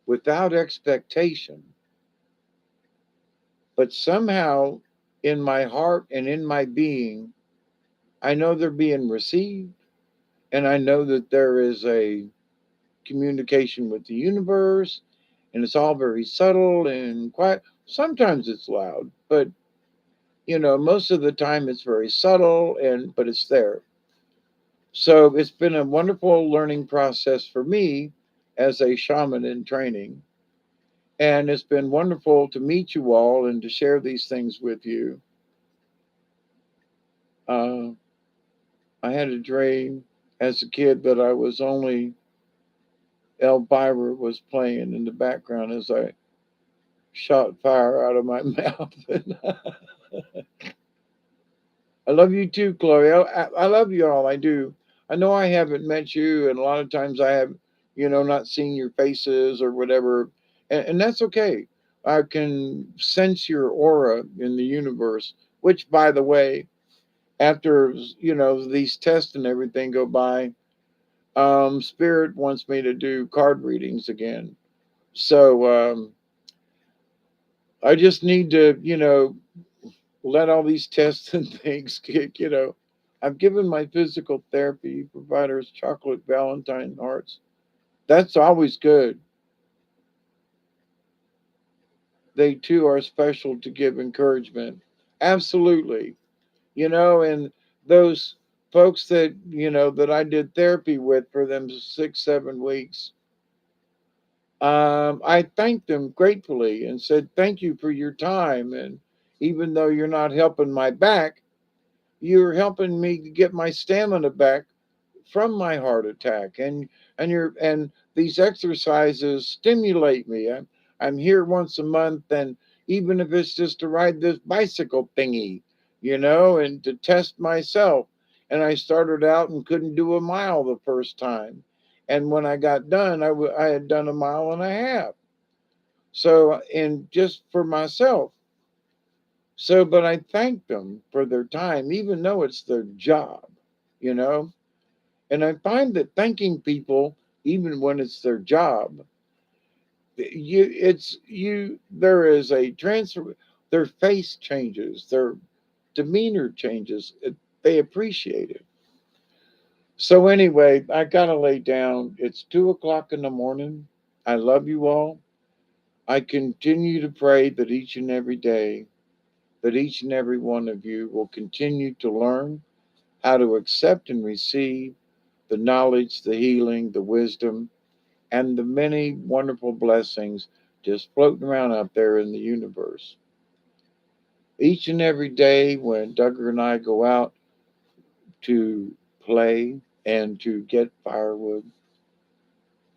without expectation, but somehow in my heart and in my being, I know they're being received, and I know that there is a communication with the universe, and it's all very subtle and quiet. Sometimes it's loud, but most of the time it's very subtle, and but it's there. So it's been a wonderful learning process for me as a shaman in training, and it's been wonderful to meet you all and to share these things with you. uh, I had a dream as a kid that I was only Elvira was playing in the background as I shot fire out of my mouth. I love you too, Chloe. I love you all. I do. I know I haven't met you, and a lot of times I have, not seen your faces or whatever, and that's okay. I can sense your aura in the universe, which, by the way, after these tests and everything go by, Spirit wants me to do card readings again. So I just need to, let all these tests and things get, I've given my physical therapy providers chocolate Valentine hearts. That's always good. They too are special to give encouragement. Absolutely. And those folks that, that I did therapy with for them 6, 7 weeks, I thanked them gratefully and said, "Thank you for your time. And even though you're not helping my back, you're helping me to get my stamina back from my heart attack. And these exercises stimulate me. I'm here once a month, and even if it's just to ride this bicycle thingy, and to test myself. And I started out and couldn't do a mile the first time, and when I got done, I had done a mile and a half. So, and just for myself. So, but I thank them for their time, even though it's their job, you know. And I find that thanking people, even when it's their job, there is a transfer. Their face changes, their demeanor changes. They appreciate it. So anyway, I gotta lay down. It's 2 o'clock in the morning. I love you all. I continue to pray that each and every day, that each and every one of you will continue to learn how to accept and receive the knowledge, the healing, the wisdom, and the many wonderful blessings just floating around out there in the universe. Each and every day when Duggar and I go out to play and to get firewood,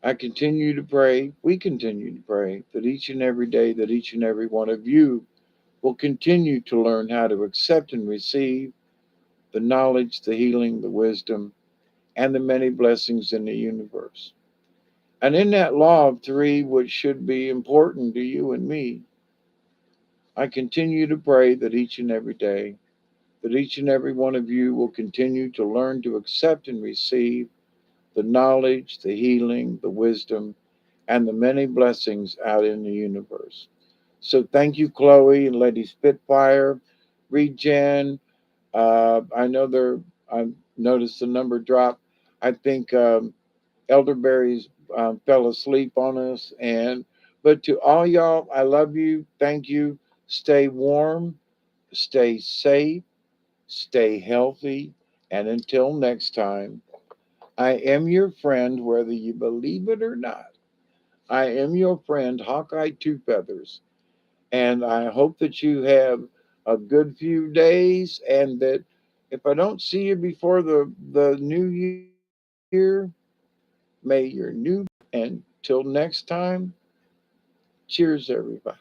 I continue to pray, we continue to pray that each and every day that each and every one of you will continue to learn how to accept and receive the knowledge, the healing, the wisdom, and the many blessings in the universe. And in that law of three, which should be important to you and me, I continue to pray that each and every day, that each and every one of you will continue to learn to accept and receive the knowledge, the healing, the wisdom, and the many blessings out in the universe. So thank you, Chloe and Lady Spitfire, Regen. I know I noticed the number drop. I think elderberries fell asleep on us. But to all y'all, I love you. Thank you. Stay warm, stay safe, stay healthy, and until next time, I am your friend, whether you believe it or not. I am your friend, Hawkeye Two Feathers, and I hope that you have a good few days, and that if I don't see you before the new year, may your new and till next time, cheers, everybody.